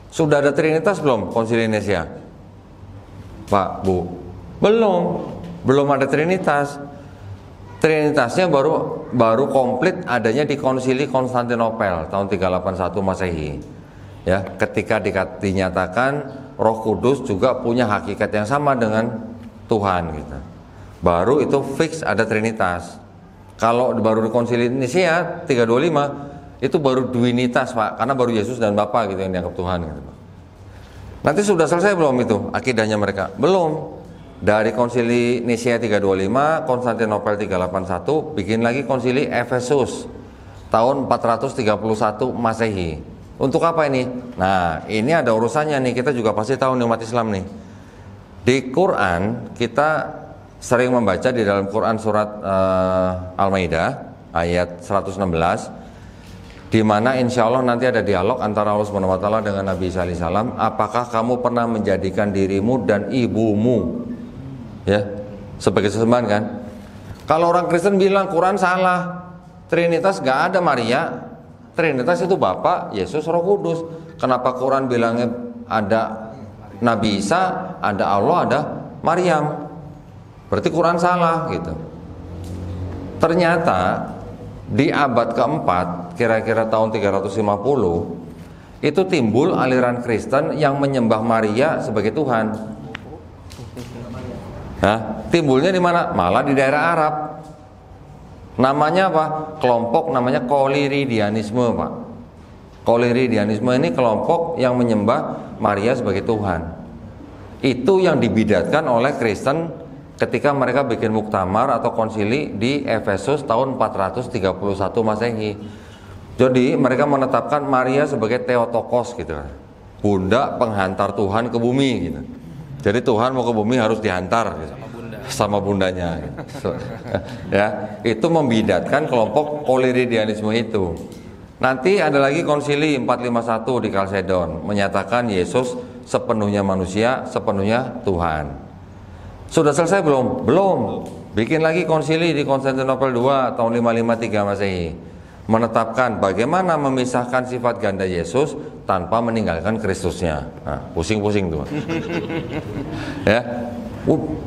Sudah ada Trinitas belum Konsili Nisea? Pak, Bu? Belum ada Trinitas. Trinitasnya baru komplit adanya di Konsili Konstantinopel tahun 381 Masehi. Ya, ketika dinyatakan Roh Kudus juga punya hakikat yang sama dengan Tuhan gitu. Baru itu fix ada Trinitas. Kalau baru di Konsili Nisea 325 itu baru duinitas, Pak, karena baru Yesus dan Bapa gitu yang dianggap Tuhan gitu, Pak. Nanti sudah selesai belum itu akidahnya mereka? Belum. Dari Konsili Nisea 325, Konstantinopel 381, bikin lagi Konsili Efesus tahun 431 Masehi. Untuk apa ini? Nah, ini ada urusannya nih, kita juga pasti tahu nih umat Islam nih. Di Quran kita sering membaca di dalam Quran surat Al-Maidah ayat 116, di mana insya Allah nanti ada dialog antara Allah Subhanahu Wa Taala dengan Nabi Isa alaihi salam. Apakah kamu pernah menjadikan dirimu dan ibumu ya sebagai sesembahan kan? Kalau orang Kristen bilang Quran salah, Trinitas gak ada Maria, Trinitas itu Bapa, Yesus, Roh Kudus. Kenapa Quran bilangnya ada Nabi Isa, ada Allah, ada Maryam? Berarti Quran salah gitu. Ternyata di abad keempat, kira-kira tahun 350, itu timbul aliran Kristen yang menyembah Maria sebagai Tuhan. Nah, timbulnya di mana? Malah di daerah Arab. Namanya apa? Kelompok namanya Koliridianisme, Pak. Koliridianisme ini kelompok yang menyembah Maria sebagai Tuhan. Itu yang dibidatkan oleh Kristen ketika mereka bikin muktamar atau konsili di Efesus tahun 431 Masehi. Jadi mereka menetapkan Maria sebagai Theotokos gitu, bunda penghantar Tuhan ke bumi gitu. Jadi Tuhan mau ke bumi harus dihantar gitu, sama bundanya gitu. Ya, itu membidatkan kelompok Koliridianisme itu. Nanti ada lagi konsili 451 di Kalsedon menyatakan Yesus sepenuhnya manusia, sepenuhnya Tuhan. Sudah selesai belum? Belum. Bikin lagi konsili di Konstantinopel II tahun 553 Masehi. menetapkan bagaimana memisahkan sifat ganda Yesus tanpa meninggalkan Kristusnya. Nah, pusing-pusing tuh. Ya.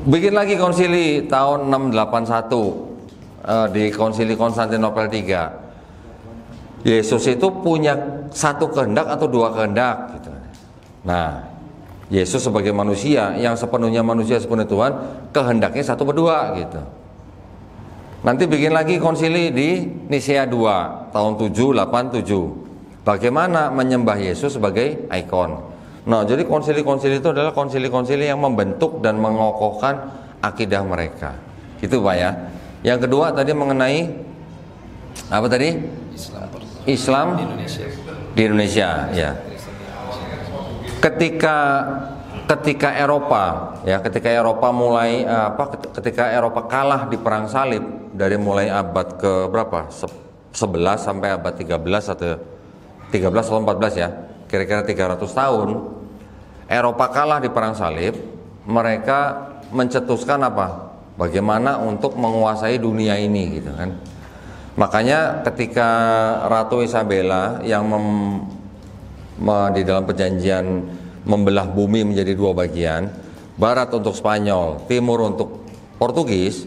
Bikin lagi konsili tahun 681 di konsili Konstantinopel III. Yesus itu punya satu kehendak atau dua kehendak gitu. Nah, Yesus sebagai manusia yang sepenuhnya manusia sepenuhnya Tuhan, kehendaknya satu berdua gitu. Nanti bikin lagi konsili di Nisea II tahun 787. Bagaimana menyembah Yesus sebagai ikon. Nah, jadi konsili-konsili itu adalah konsili-konsili yang membentuk dan mengokohkan akidah mereka. Gitu Pak ya. Yang kedua tadi mengenai apa tadi? Islam di Indonesia ya. Ketika Eropa mulai ketika Eropa kalah di perang salib dari mulai abad ke berapa? 11 sampai abad 13 atau 14 ya. Kira-kira 300 tahun Eropa kalah di perang salib, mereka mencetuskan apa? Bagaimana untuk menguasai dunia ini gitu kan. Makanya ketika Ratu Isabella yang di dalam perjanjian membelah bumi menjadi dua bagian, barat untuk Spanyol, timur untuk Portugis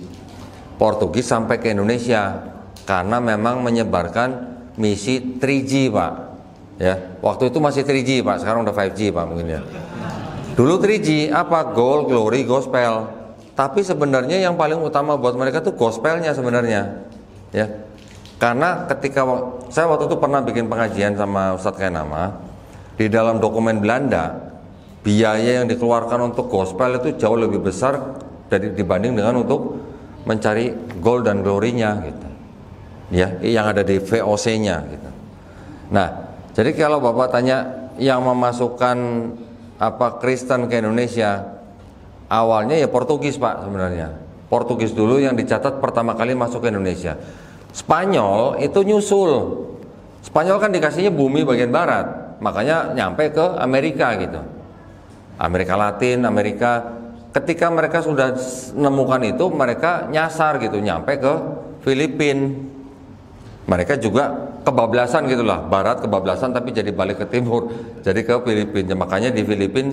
sampai ke Indonesia karena memang menyebarkan misi 3G Pak ya. Waktu itu masih 3G Pak, sekarang udah 5G Pak mungkin ya. Dulu 3G apa? Gold, glory, gospel. Tapi sebenarnya yang paling utama buat mereka tuh gospelnya sebenarnya ya. Karena ketika saya waktu itu pernah bikin pengajian sama Ustadz Kainama, di dalam dokumen Belanda biaya yang dikeluarkan untuk gospel itu jauh lebih besar dibanding dengan untuk mencari gold dan glory-nya gitu. Ya, yang ada di VOC-nya gitu. Nah, jadi kalau Bapak tanya yang memasukkan Kristen ke Indonesia, awalnya ya Portugis Pak sebenarnya. Portugis dulu yang dicatat pertama kali masuk ke Indonesia. Spanyol itu nyusul. Spanyol kan dikasihnya bumi bagian barat, makanya nyampe ke Amerika gitu. Amerika Latin, Amerika. Ketika mereka sudah menemukan itu, mereka nyasar gitu, nyampe ke Filipina. Mereka juga kebablasan gitulah, barat kebablasan tapi jadi balik ke timur, jadi ke Filipina. Makanya di Filipina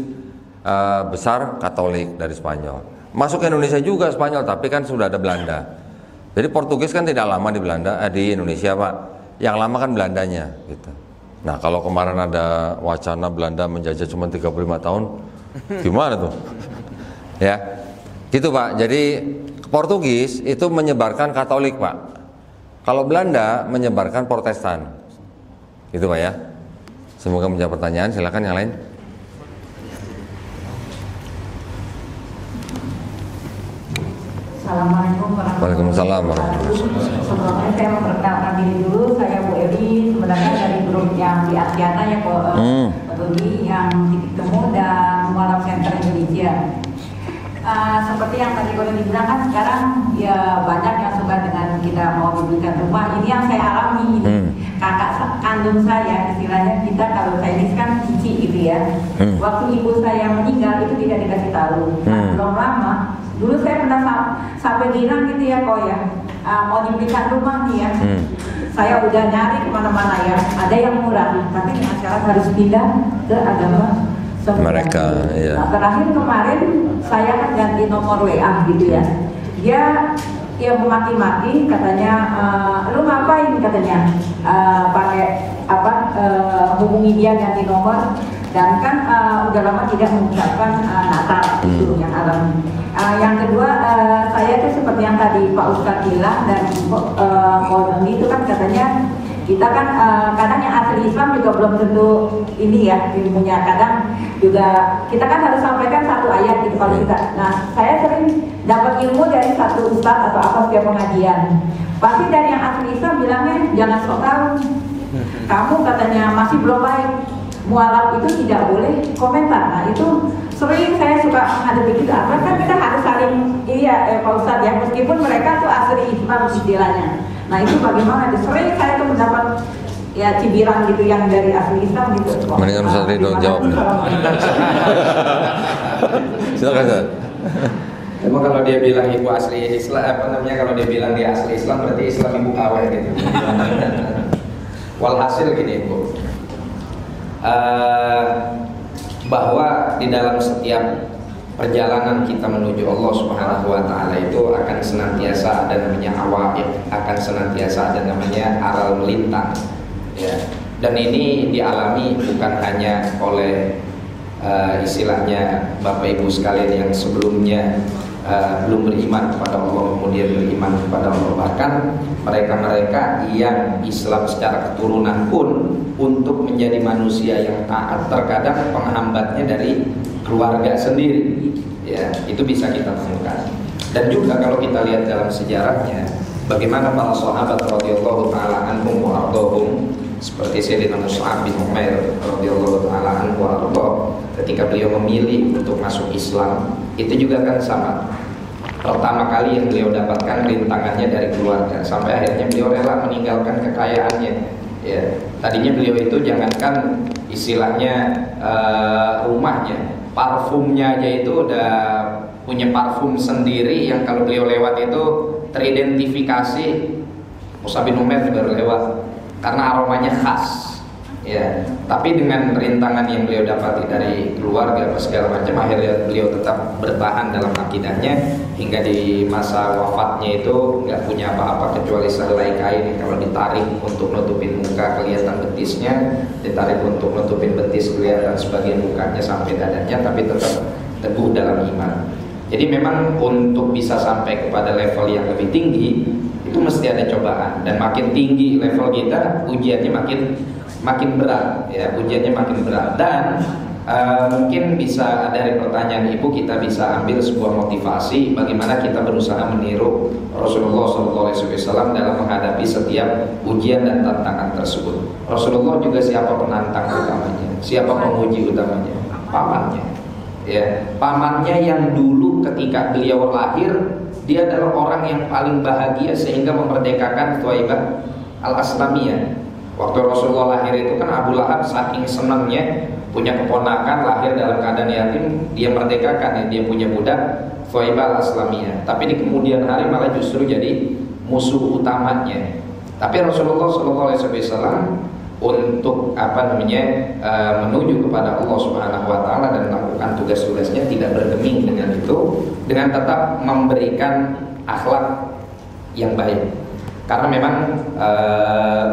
besar Katolik dari Spanyol. Masuk ke Indonesia juga Spanyol, tapi kan sudah ada Belanda. Jadi Portugis kan tidak lama di di Indonesia Pak. Yang lama kan Belandanya gitu. Nah, kalau kemarin ada wacana Belanda menjajah cuma 35 tahun, gimana tuh? Ya. Gitu Pak. Jadi Portugis itu menyebarkan Katolik Pak. Kalau Belanda menyebarkan Protestan. Gitu Pak ya. Semoga menjawab pertanyaan, silakan yang lain. Assalamualaikum Waalaikumsalam warahmatullahi wabarakatuh. Sebelumnya saya memperkenalkan diri dulu, saya Bu Eli, sebenarnya dari grup yang di Aksiana ya Pak Budi, yang titik temu dan Mualaf Center Indonesia. Seperti yang tadi Kono dibilang kan sekarang ya banyak yang suka dengan kita mau dibelikan rumah. Ini yang saya alami ini. Kakak kandung saya, istilahnya kita kalau saya ini kan cici gitu ya. Waktu ibu saya meninggal itu tidak dikasih tahu. Belum lama. Dulu saya pernah sampai bilang gitu ya kok ya, mau dibelikan rumah nih ya. Saya udah nyari kemana-mana ya, ada yang murah, tapi dengan syarat harus pindah ke agama mereka. Ya. Nah, terakhir kemarin saya kan ganti nomor WA gitu ya. Dia memaki-maki katanya, lu ngapain katanya, pakai hubungi dia ganti nomor. Dan kan udah lama tidak mengucapkan Natal itu yang alami. Yang kedua, saya tuh seperti yang tadi Pak Ustadz bilang dan Pak itu kan katanya kita kan kadang yang asli Islam juga belum tentu ini ya ilmunya. Kadang juga kita kan harus sampaikan satu ayat gitu kalau kita. Nah, saya sering dapat ilmu dari satu ustadz atau apa setiap pengajian. Pasti dari yang asli Islam bilangnya jangan sok tahu. Kamu katanya masih belum baik. Mualaf itu tidak boleh komentar. Nah itu sering saya suka menghadapi gitu. Kan kita harus saling Pak Ustadz ya, meskipun mereka tuh asli Islam istilahnya. Nah itu bagaimana? Sering saya tuh mendapat ya cibiran gitu yang dari asli Islam gitu. Mendingan Ustadz Ridho jawab. Silakan Ustadz. Emang kalau dia bilang ibu asli Islam, kalau dia bilang dia asli Islam berarti Islam ibu KW gitu. Walhasil gini Bu, bahwa di dalam setiap perjalanan kita menuju Allah Subhanahu wa taala itu akan senantiasa ada namanya awaiq, akan senantiasa ada namanya aral melintang ya. Dan ini dialami bukan hanya oleh istilahnya Bapak Ibu sekalian yang sebelumnya belum beriman kepada Allah kemudian beriman kepada Allah, bahkan mereka-mereka yang Islam secara keturunan pun untuk menjadi manusia yang taat terkadang penghambatnya dari keluarga sendiri ya, itu bisa kita temukan. Dan juga kalau kita lihat dalam sejarahnya bagaimana para sahabat radhiyallahu taala anhum wa ardhahum seperti Sayyidina Mus'ab bin Umair radhiyallahu taala anhu wa ardhah, ketika beliau memilih untuk masuk Islam itu juga kan sama. Pertama kali yang beliau dapatkan rintangannya dari keluarga, sampai akhirnya beliau rela meninggalkan kekayaannya ya. Tadinya beliau itu jangankan istilahnya rumahnya, parfumnya aja itu udah punya parfum sendiri yang kalau beliau lewat itu teridentifikasi Mus'ab bin Umair baru lewat karena aromanya khas ya. Tapi dengan rintangan yang beliau dapati dari keluarga segala macam, akhirnya beliau tetap bertahan dalam akidahnya hingga di masa wafatnya itu nggak punya apa-apa kecuali sehelai kain yang kalau ditarik untuk nutupin muka kelihatan betisnya, ditarik untuk nutupin betis kelihatan sebagian mukanya sampai dadanya, tapi tetap teguh dalam iman. Jadi memang untuk bisa sampai kepada level yang lebih tinggi itu mesti ada cobaan, dan makin tinggi level kita ujiannya makin berat ya, ujiannya makin berat. Dan mungkin bisa dari pertanyaan Ibu kita bisa ambil sebuah motivasi bagaimana kita berusaha meniru Rasulullah SAW dalam menghadapi setiap ujian dan tantangan tersebut. Rasulullah juga siapa penantang utamanya, siapa penguji utamanya? Pamannya ya, pamannya yang dulu ketika beliau lahir dia adalah orang yang paling bahagia sehingga memerdekakan Thaibah al-Aslamiyah. Waktu Rasulullah lahir itu kan Abu Lahab saking senangnya punya keponakan lahir dalam keadaan yatim, dia merdekakan ya, dia punya budak Thaibah al-Aslamiyah. Tapi di kemudian hari malah justru jadi musuh utamanya. Tapi Rasulullah SAW untuk menuju kepada Allah Subhanahu wa taala dan melakukan tugas-tugasnya tidak bergeming dengan itu, dengan tetap memberikan akhlak yang baik. Karena memang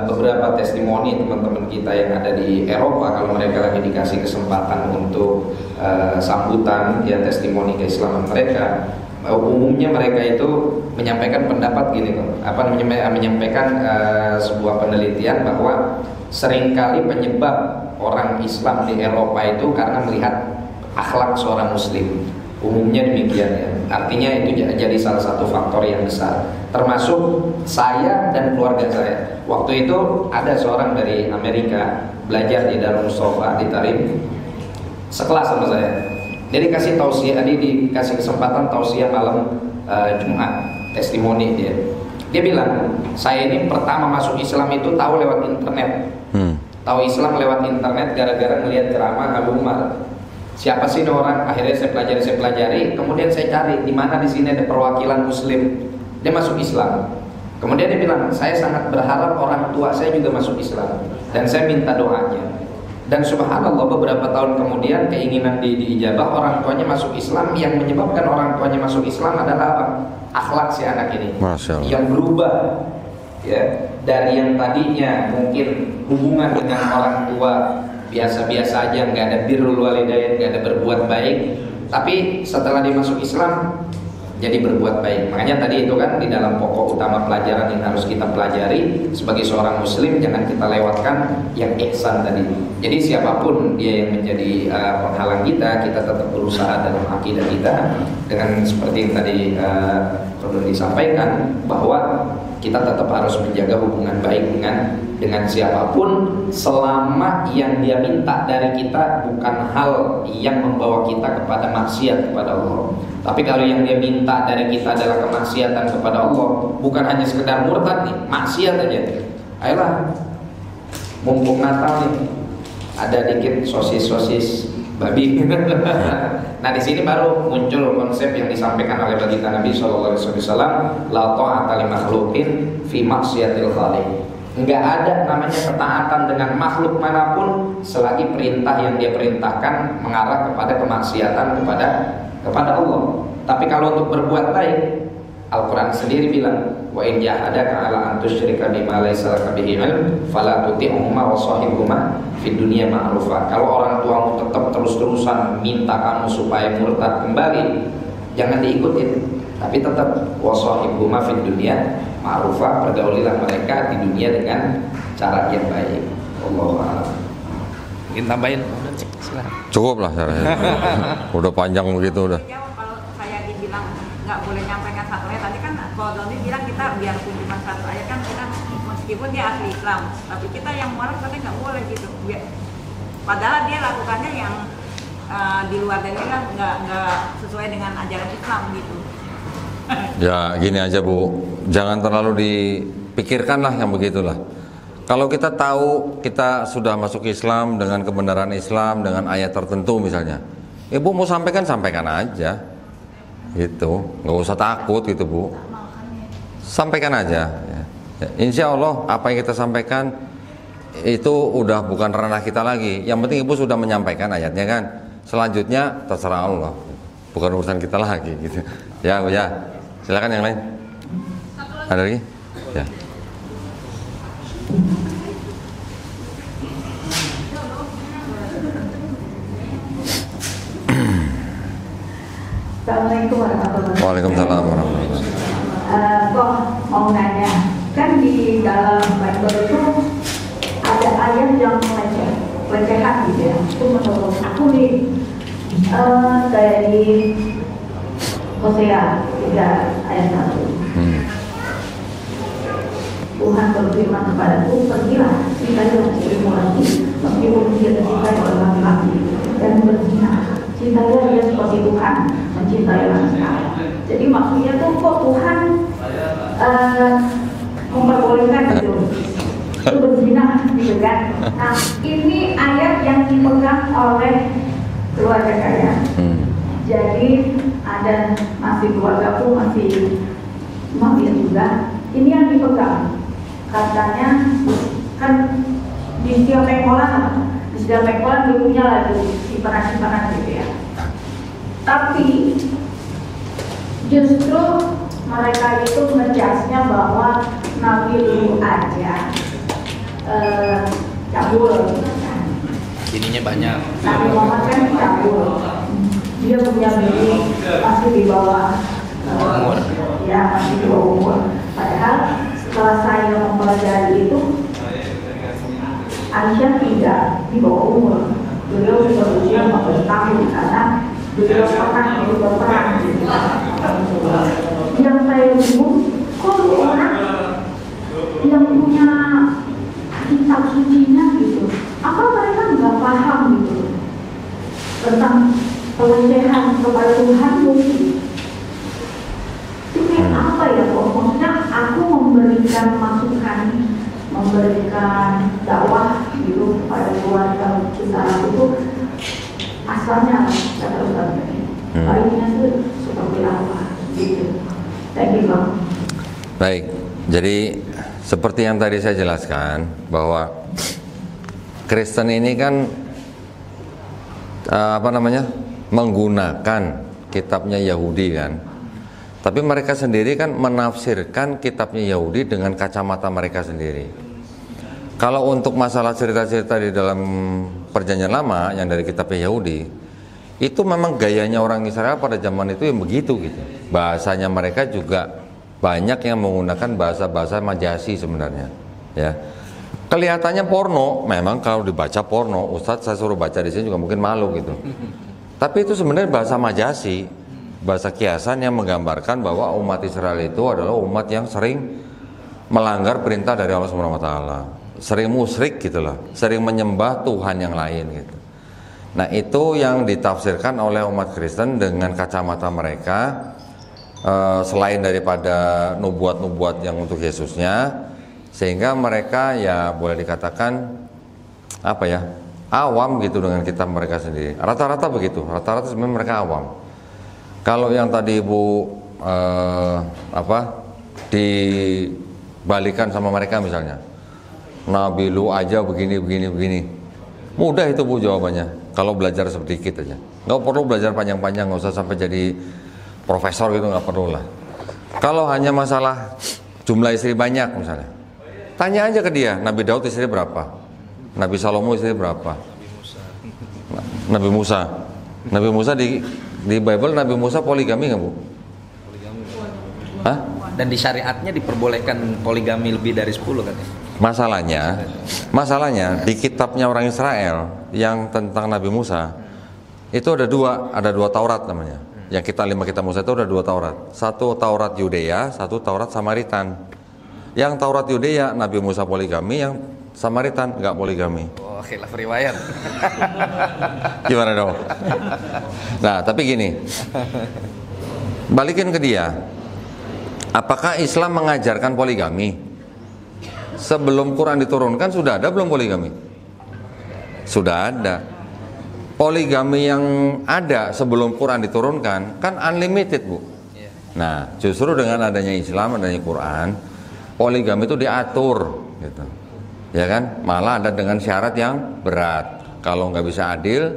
beberapa testimoni teman-teman kita yang ada di Eropa, kalau mereka lagi dikasih kesempatan untuk sambutan ya testimoni keislaman mereka, umumnya mereka itu menyampaikan pendapat gini kok, menyampaikan sebuah penelitian bahwa seringkali penyebab orang Islam di Eropa itu karena melihat akhlak seorang Muslim. Umumnya demikian ya. Artinya itu jadi salah satu faktor yang besar. Termasuk saya dan keluarga saya. Waktu itu ada seorang dari Amerika belajar di Darul Mustafa di Tarim, sekelas sama saya. Dia dikasih tausiah, dikasih kesempatan tausiah malam Jumat, testimoni dia. Dia bilang, saya ini pertama masuk Islam itu tahu lewat internet. Tahu Islam lewat internet gara-gara ngelihat ceramah Abu Umar. Siapa sih ini orang? Akhirnya saya pelajari, kemudian saya cari di mana di sini ada perwakilan Muslim. Dia masuk Islam. Kemudian dia bilang, saya sangat berharap orang tua saya juga masuk Islam, dan saya minta doanya. Dan subhanallah beberapa tahun kemudian keinginan diijabah, orang tuanya masuk Islam. Yang menyebabkan orang tuanya masuk Islam adalah apa? Akhlak si anak ini yang berubah ya, dari yang tadinya mungkin hubungan dengan orang tua biasa-biasa aja, nggak ada birrul walidain, nggak ada berbuat baik, tapi setelah dia masuk Islam jadi berbuat baik. Makanya tadi itu kan di dalam pokok utama pelajaran yang harus kita pelajari sebagai seorang muslim, jangan kita lewatkan yang ihsan tadi. Jadi siapapun dia yang menjadi penghalang kita tetap berusaha dalam akidah kita dengan seperti yang tadi perlu disampaikan, bahwa kita tetap harus menjaga hubungan baik dengan siapapun selama yang dia minta dari kita bukan hal yang membawa kita kepada maksiat kepada Allah. Tapi kalau yang dia minta dari kita adalah kemaksiatan kepada Allah, bukan hanya sekedar murtad nih, maksiat aja. Ayolah, mumpung Natal nih, ada dikit sosis babi. Nah di sini baru muncul konsep yang disampaikan oleh baginda Nabi SAW, la ta'ata li makhluqin fi maksiatil khaliq. Nggak ada namanya ketaatan dengan makhluk manapun selagi perintah yang dia perintahkan mengarah kepada kemaksiatan kepada Allah. Tapi kalau untuk berbuat baik, Al-Quran sendiri bilang, wa in jahadaka ala an tusyrika bima laysa laka bihi ilm fala tuti'huma wa shahibhuma fid dunya ma'rufa. Kalau orang tuamu tetap terus-terusan minta kamu supaya murtad kembali, jangan diikutin. Tapi tetap wa shahibhuma fid dunya ma'rufa, pergaulilah mereka di dunia dengan cara yang baik. Allahu a'lam. Mungkin tambahin? Cukup lah caranya. Udah panjang begitu udah. Kalau saya dibilang nggak boleh nyampaikan satu ayat, tadi kan kalau Doni bilang kita biarpun cuma satu ayat kan kita meskipun dia ahli Islam, tapi kita yang mualaf katanya nggak boleh gitu. Padahal dia lakukannya yang di luar dari Islam, nggak sesuai dengan ajaran Islam gitu. Ya gini aja Bu, jangan terlalu dipikirkan lah yang begitulah. Kalau kita tahu kita sudah masuk Islam dengan kebenaran Islam, dengan ayat tertentu misalnya, Ibu mau sampaikan aja, gitu, nggak usah takut gitu Bu, sampaikan aja. Ya. Insya Allah apa yang kita sampaikan itu udah bukan ranah kita lagi. Yang penting Ibu sudah menyampaikan ayatnya kan. Selanjutnya terserah Allah, bukan urusan kita lagi gitu. Ya Bu ya. Silakan yang lain. Ada lagi? Ya. Assalamualaikum warahmatullahi wabarakatuh. Waalaikumsalam warahmatullahi wabarakatuh. Kok mau nanya, kan di dalam Bible itu ada ayat yang pelecehan gitu ya. Itu menurut aku nih dari Hosea 3 ayat 1. Tuhan berfirman kepadaku, pergilah, cintailah istrimu lagi, meskipun dia dicintai oleh laki-laki, dan berzina. Cintailah dia seperti Tuhan mencintai manusia. Jadi maksudnya tuh kok Tuhan memperbolehkan gitu, itu berzina gitu kan. Nah ini ayat yang dipegang oleh keluarga saya. Jadi ada masih keluargaku masih mampir juga. Ini yang dipegang. Katanya kan di setiap pengkolan dia punya lagu simpanan gitu ya. Tapi justru mereka itu ngejasnya bahwa Nabi dulu aja cabul. Ininya banyak. Nabi Muhammad kan cabul. Dia punya bini masih di bawah umur. Ya masih di bawah umur. Padahal setelah saya mempelajari itu, Aisyah tidak di bawah umur. Beliau sudah berusia 15 tahun karena beliau pernah ikut berperang. Yang saya bingung, kok orang yang punya kitab sucinya gitu, apa mereka nggak paham gitu tentang pelecehan kepada Tuhan mungkin? Ini apa ya kok? Maksudnya aku memberikan masukan, memberikan dakwah gitu pada keluarga besar itu asalnya kata Ustaz ini. Baiknya tuh seperti apa gitu. Thank you Bang. Baik, jadi seperti yang tadi saya jelaskan bahwa Kristen ini kan menggunakan kitabnya Yahudi kan. Tapi mereka sendiri kan menafsirkan kitabnya Yahudi dengan kacamata mereka sendiri. Kalau untuk masalah cerita-cerita di dalam Perjanjian Lama yang dari kitabnya Yahudi, itu memang gayanya orang Israel pada zaman itu yang begitu gitu. Bahasanya mereka juga banyak yang menggunakan bahasa-bahasa Majasi sebenarnya. Ya, kelihatannya porno. Memang kalau dibaca porno, Ustadz saya suruh baca di sini juga mungkin malu gitu. Tapi itu sebenarnya bahasa Majasi. Bahasa kiasan yang menggambarkan bahwa umat Israel itu adalah umat yang sering melanggar perintah dari Allah Subhanahu wa taala, sering musyrik gitu loh, sering menyembah Tuhan yang lain gitu. Nah, itu yang ditafsirkan oleh umat Kristen dengan kacamata mereka, selain daripada nubuat-nubuat yang untuk Yesusnya, sehingga mereka ya boleh dikatakan apa ya, awam gitu dengan kitab mereka sendiri. Rata-rata begitu, rata-rata sebenarnya mereka awam. Kalau yang tadi Ibu dibalikan sama mereka misalnya, Nabi lu aja begini. Mudah itu Bu jawabannya, kalau belajar sedikit aja. Nggak perlu belajar panjang-panjang, nggak usah sampai jadi profesor gitu, nggak perlu lah. Kalau hanya masalah jumlah istri banyak misalnya, tanya aja ke dia, Nabi Daud istri berapa? Nabi Salomo istri berapa? Nabi Musa di Bible Nabi Musa poligami nggak Bu? Hah? Dan di syariatnya diperbolehkan poligami lebih dari 10 katanya. Masalahnya di kitabnya orang Israel yang tentang Nabi Musa itu ada dua Taurat namanya. Yang lima kitab Musa itu ada 2 Taurat. Satu Taurat Yudea, satu Taurat Samaritan. Yang Taurat Yudea Nabi Musa poligami, yang Samaritan nggak poligami. Oh, khilaf riwayat. Gimana dong? Nah, tapi gini, balikin ke dia. Apakah Islam mengajarkan poligami? Sebelum Quran diturunkan sudah ada belum poligami? Sudah ada. Poligami yang ada sebelum Quran diturunkan kan unlimited Bu. Nah, justru dengan adanya Islam, adanya Quran, poligami itu diatur, gitu. Ya kan? Malah ada dengan syarat yang berat. Kalau nggak bisa adil,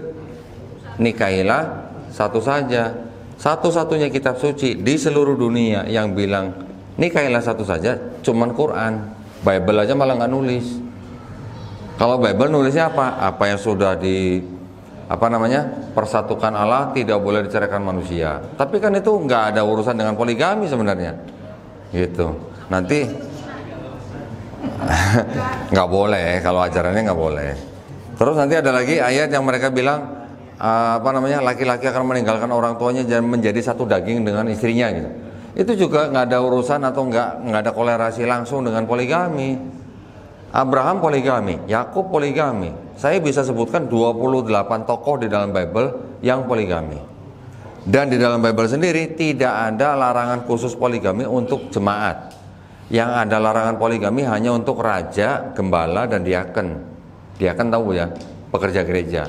nikahilah satu saja. Satu-satunya kitab suci di seluruh dunia yang bilang nikahilah satu saja cuman Quran. Bible aja malah nggak nulis. Kalau Bible nulisnya apa? Apa yang sudah persatukan Allah tidak boleh diceraikan manusia. Tapi kan itu nggak ada urusan dengan poligami sebenarnya. Gitu. Nanti nggak boleh, kalau ajarannya nggak boleh. Terus nanti ada lagi ayat yang mereka bilang laki-laki akan meninggalkan orang tuanya dan menjadi satu daging dengan istrinya gitu. Itu juga nggak ada urusan atau nggak ada kolerasi langsung dengan poligami. Abraham poligami, Yakub poligami. Saya bisa sebutkan 28 tokoh di dalam Bible yang poligami. Dan di dalam Bible sendiri tidak ada larangan khusus poligami untuk jemaat. Yang ada larangan poligami hanya untuk raja, gembala, dan diaken. Diaken tahu ya, pekerja gereja.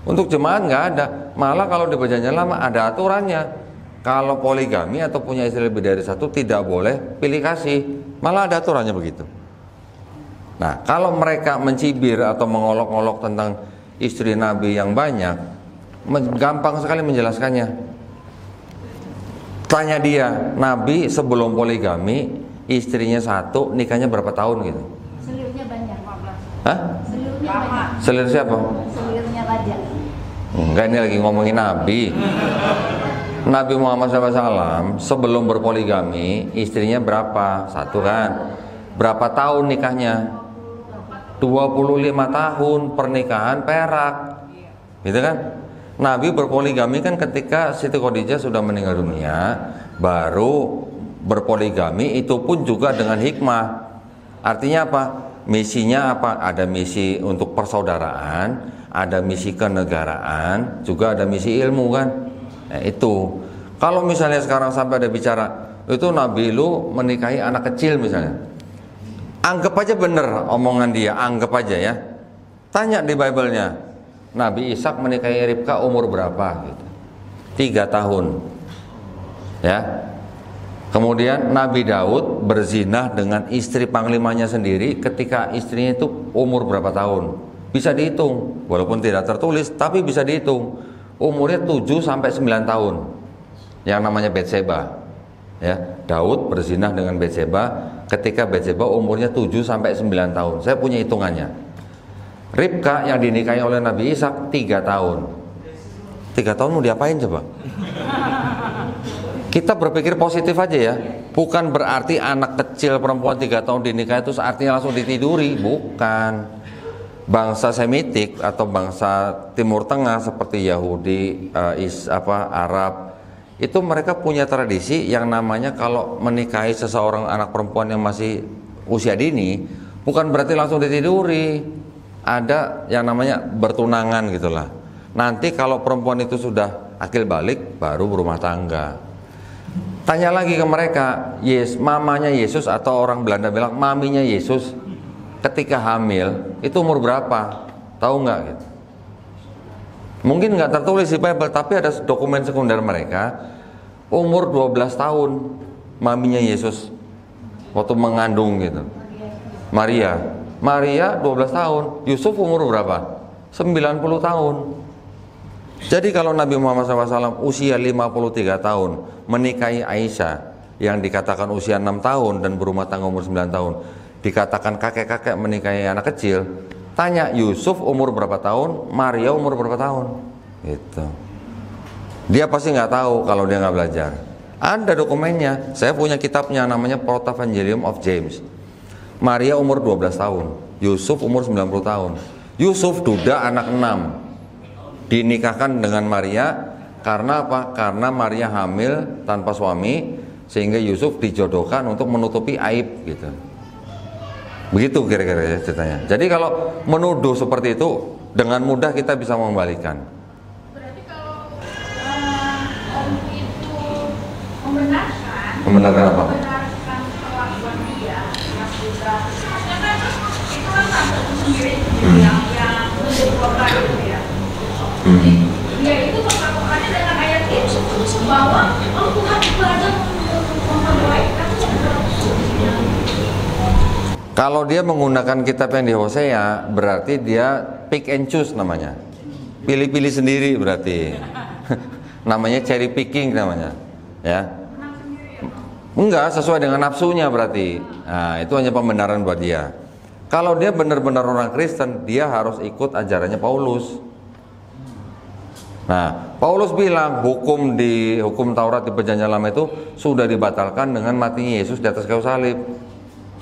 Untuk jemaat nggak ada. Malah kalau di Perjanjian Lama ada aturannya. Kalau poligami atau punya istri lebih dari satu tidak boleh pilih kasih. Malah ada aturannya begitu. Nah, kalau mereka mencibir atau mengolok-olok tentang istri Nabi yang banyak, gampang sekali menjelaskannya. Tanya dia, Nabi sebelum poligami istrinya satu, nikahnya berapa tahun gitu? Selirnya banyak, 14. Hah? Selirnya banyak. Selir siapa? Selirnya raja. Enggak, ini lagi ngomongin Nabi. Nabi Muhammad SAW sebelum berpoligami istrinya berapa? Satu kan? Berapa tahun nikahnya? 25 tahun pernikahan perak. Gitu kan? Nabi berpoligami kan ketika Siti Khadijah sudah meninggal dunia, baru berpoligami, itu pun juga dengan hikmah. Artinya apa? Misinya apa? Ada misi untuk persaudaraan, ada misi kenegaraan, juga ada misi ilmu kan? Nah, itu. Kalau misalnya sekarang sampai ada bicara itu Nabi lu menikahi anak kecil misalnya, anggap aja bener omongan dia, anggap aja ya. Tanya di Bible-nya, Nabi Ishak menikahi Ribka umur berapa? Gitu. 3 tahun. Ya. Kemudian Nabi Daud berzinah dengan istri panglimanya sendiri ketika istrinya itu umur berapa tahun? Bisa dihitung, walaupun tidak tertulis, tapi bisa dihitung. Umurnya 7 sampai 9 tahun. Yang namanya Betseba. Ya, Daud berzinah dengan Betseba ketika Betseba umurnya 7 sampai 9 tahun. Saya punya hitungannya. Ribka yang dinikahi oleh Nabi Ishak 3 tahun. 3 tahun mau diapain coba? Kita berpikir positif aja ya. Bukan berarti anak kecil perempuan 3 tahun dinikahi itu artinya langsung ditiduri, bukan. Bangsa Semitik atau bangsa Timur Tengah seperti Yahudi, Arab, itu mereka punya tradisi yang namanya kalau menikahi seseorang anak perempuan yang masih usia dini, bukan berarti langsung ditiduri. Ada yang namanya bertunangan gitulah. Nanti kalau perempuan itu sudah akil balik, baru berumah tangga. Tanya lagi ke mereka, mamanya Yesus atau orang Belanda bilang maminya Yesus ketika hamil itu umur berapa? Tahu nggak gitu? Mungkin nggak tertulis di Bible, tapi ada dokumen sekunder mereka umur 12 tahun maminya Yesus waktu mengandung gitu. Maria. Maria 12 tahun, Yusuf umur berapa? 90 tahun. Jadi kalau Nabi Muhammad SAW usia 53 tahun menikahi Aisyah yang dikatakan usia 6 tahun dan berumah tangga umur 9 tahun, dikatakan kakek-kakek menikahi anak kecil, tanya Yusuf umur berapa tahun, Maria umur berapa tahun, gitu. Dia pasti nggak tahu kalau dia nggak belajar. Ada dokumennya, saya punya kitabnya namanya Protevangelium of James. Maria umur 12 tahun, Yusuf umur 90 tahun. Yusuf duda anak 6, dinikahkan dengan Maria karena apa? Karena Maria hamil tanpa suami, sehingga Yusuf dijodohkan untuk menutupi aib, gitu. Begitu kira-kira ya ceritanya. Jadi kalau menuduh seperti itu dengan mudah kita bisa mengembalikan. Berarti kalau om itu Membenarkan apa? membenarkan kelakuan dia yang sudah, maksudnya kan itu kan tante sendiri yang menjadi korban itu ya. Dia itu memperlakukannya dengan ayat itu bahwa Tuhan itu aja memperbaikkan. Kalau dia menggunakan kitab yang di Hosea, berarti dia pick and choose namanya. Pilih-pilih sendiri berarti. Namanya cherry picking namanya. Ya. Enggak, sesuai dengan nafsunya berarti. Nah, itu hanya pembenaran buat dia. Kalau dia benar-benar orang Kristen, dia harus ikut ajarannya Paulus. Nah, Paulus bilang hukum Taurat di Perjanjian Lama itu sudah dibatalkan dengan matinya Yesus di atas kayu salib.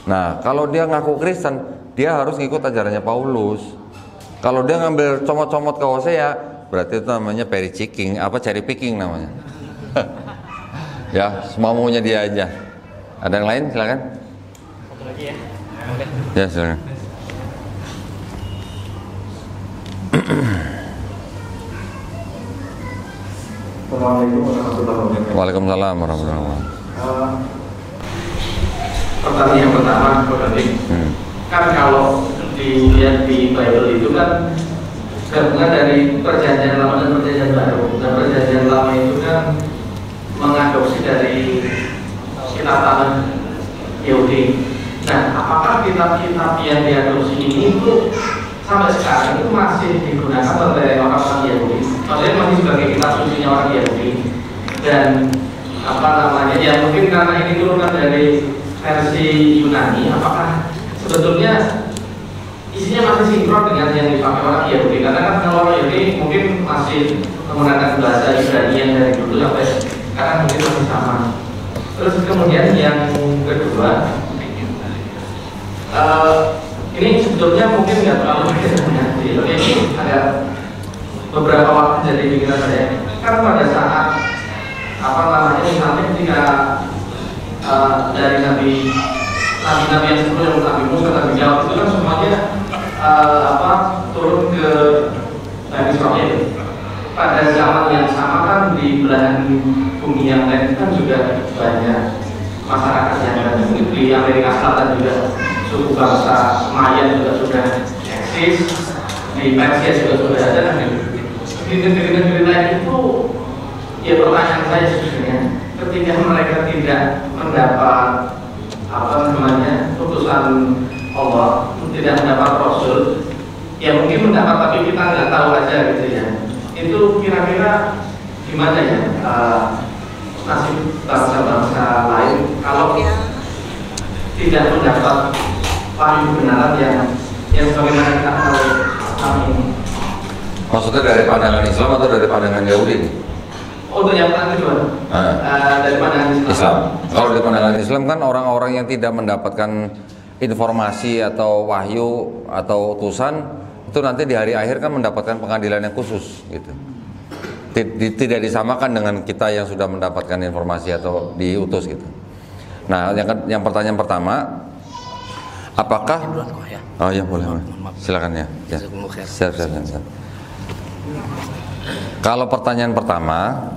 Nah, kalau dia ngaku Kristen, dia harus ngikut ajarannya Paulus. Kalau dia ngambil comot-comot ke Hosea, berarti itu namanya cherry picking namanya. Ya, semua maunya dia aja. Ada yang lain? Silakan. Satu lagi ya. Ya, silakan. Assalamualaikum warahmatullahi wabarakatuh. Waalaikumsalam warahmatullahi wabarakatuh. Pertanyaan yang pertama, kan kalau dilihat di Bible itu kan gabungan dari Perjanjian Lama dan Perjanjian Baru. Dan Perjanjian Lama itu kan mengadopsi dari kitab tangan Yahudi. Nah, apakah kitab-kitab yang diadopsi ini itu sampai sekarang itu masih digunakan oleh orang-orang Yahudi? Maksudnya masih sebagai kitab sucinya orang Yahudi. Dan apa namanya? Ya mungkin karena ini turunan dari versi Yunani, apakah sebetulnya isinya masih sinkron dengan yang dipakai orang Yahudi? Karena kan kalau orang Yahudi mungkin masih menggunakan bahasa Ibrani yang dari dulu sampai sekarang mungkin masih sama. Terus kemudian yang kedua, ini sebetulnya mungkin nggak terlalu berarti, tapi ini ada beberapa waktu jadi pikiran saya. Kan pada saat apa namanya misalnya ketika dari nabi yang sebelum Nabi Musa, Nabi Daud itu kan semuanya turun ke Nabi Israel. Pada zaman yang sama kan di belahan bumi yang lain kan juga banyak masyarakat yang ada. Di Amerika Selatan juga suku bangsa Maya juga sudah eksis, di Persia juga sudah ada. Di negeri-negeri lain itu ya pertanyaan saya sebenarnya, ketika mereka tidak mendapat putusan Allah, tidak mendapat Rasul, ya mungkin mendapat tapi kita nggak tahu aja gitu ya. Itu kira-kira gimana ya nasib bangsa-bangsa lain kalau tidak mendapat wahyu kebenaran yang sebagaimana kita tahu ini. Maksudnya dari pandangan Islam atau dari pandangan Yahudi? Oh, untuk yang kedua, dari pandangan Islam. Kalau dari pandangan Islam kan orang-orang yang tidak mendapatkan informasi atau wahyu atau utusan itu nanti di hari akhir kan mendapatkan pengadilan yang khusus gitu. Tidak disamakan dengan kita yang sudah mendapatkan informasi atau diutus gitu. Nah, yang pertanyaan pertama, apakah? Oh ya boleh. Silakan ya. Siap. Kalau pertanyaan pertama,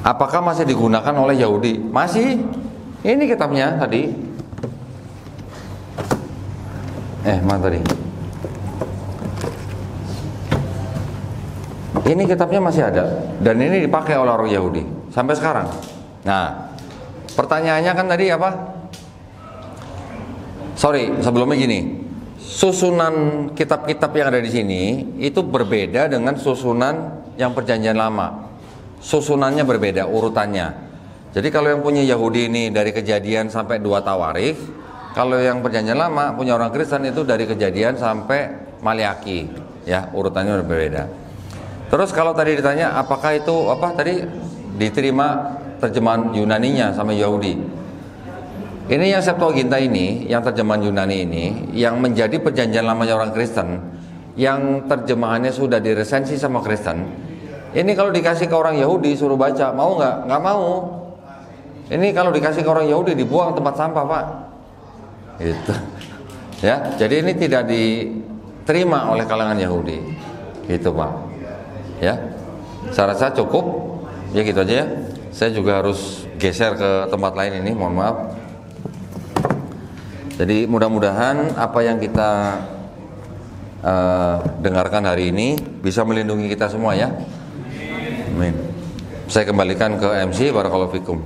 apakah masih digunakan oleh Yahudi? Masih. Ini kitabnya tadi. Mana tadi? Ini kitabnya masih ada dan ini dipakai oleh orang Yahudi sampai sekarang. Nah, pertanyaannya kan tadi apa? sebelumnya gini, susunan kitab-kitab yang ada di sini itu berbeda dengan susunan yang perjanjian lama. Susunannya berbeda, urutannya. Jadi kalau yang punya Yahudi ini dari Kejadian sampai 2 Tawarikh, kalau yang perjanjian lama punya orang Kristen itu dari Kejadian sampai Maliaki, ya, urutannya berbeda. Terus kalau tadi ditanya apakah itu tadi diterima terjemahan Yunaninya sama Yahudi. Ini yang Septuaginta ini, yang terjemahan Yunani ini, yang menjadi perjanjian lamanya orang Kristen, yang terjemahannya sudah diresensi sama Kristen. Ini kalau dikasih ke orang Yahudi suruh baca, mau nggak? Nggak mau. Ini kalau dikasih ke orang Yahudi dibuang tempat sampah, Pak. Gitu. Ya, jadi ini tidak diterima oleh kalangan Yahudi. Gitu, Pak. Ya. Saya rasa cukup. Ya gitu aja ya. Saya juga harus geser ke tempat lain ini, mohon maaf. Jadi mudah-mudahan apa yang kita dengarkan hari ini bisa melindungi kita semua ya. Amin. Saya kembalikan ke MC. Barakallahu fikum.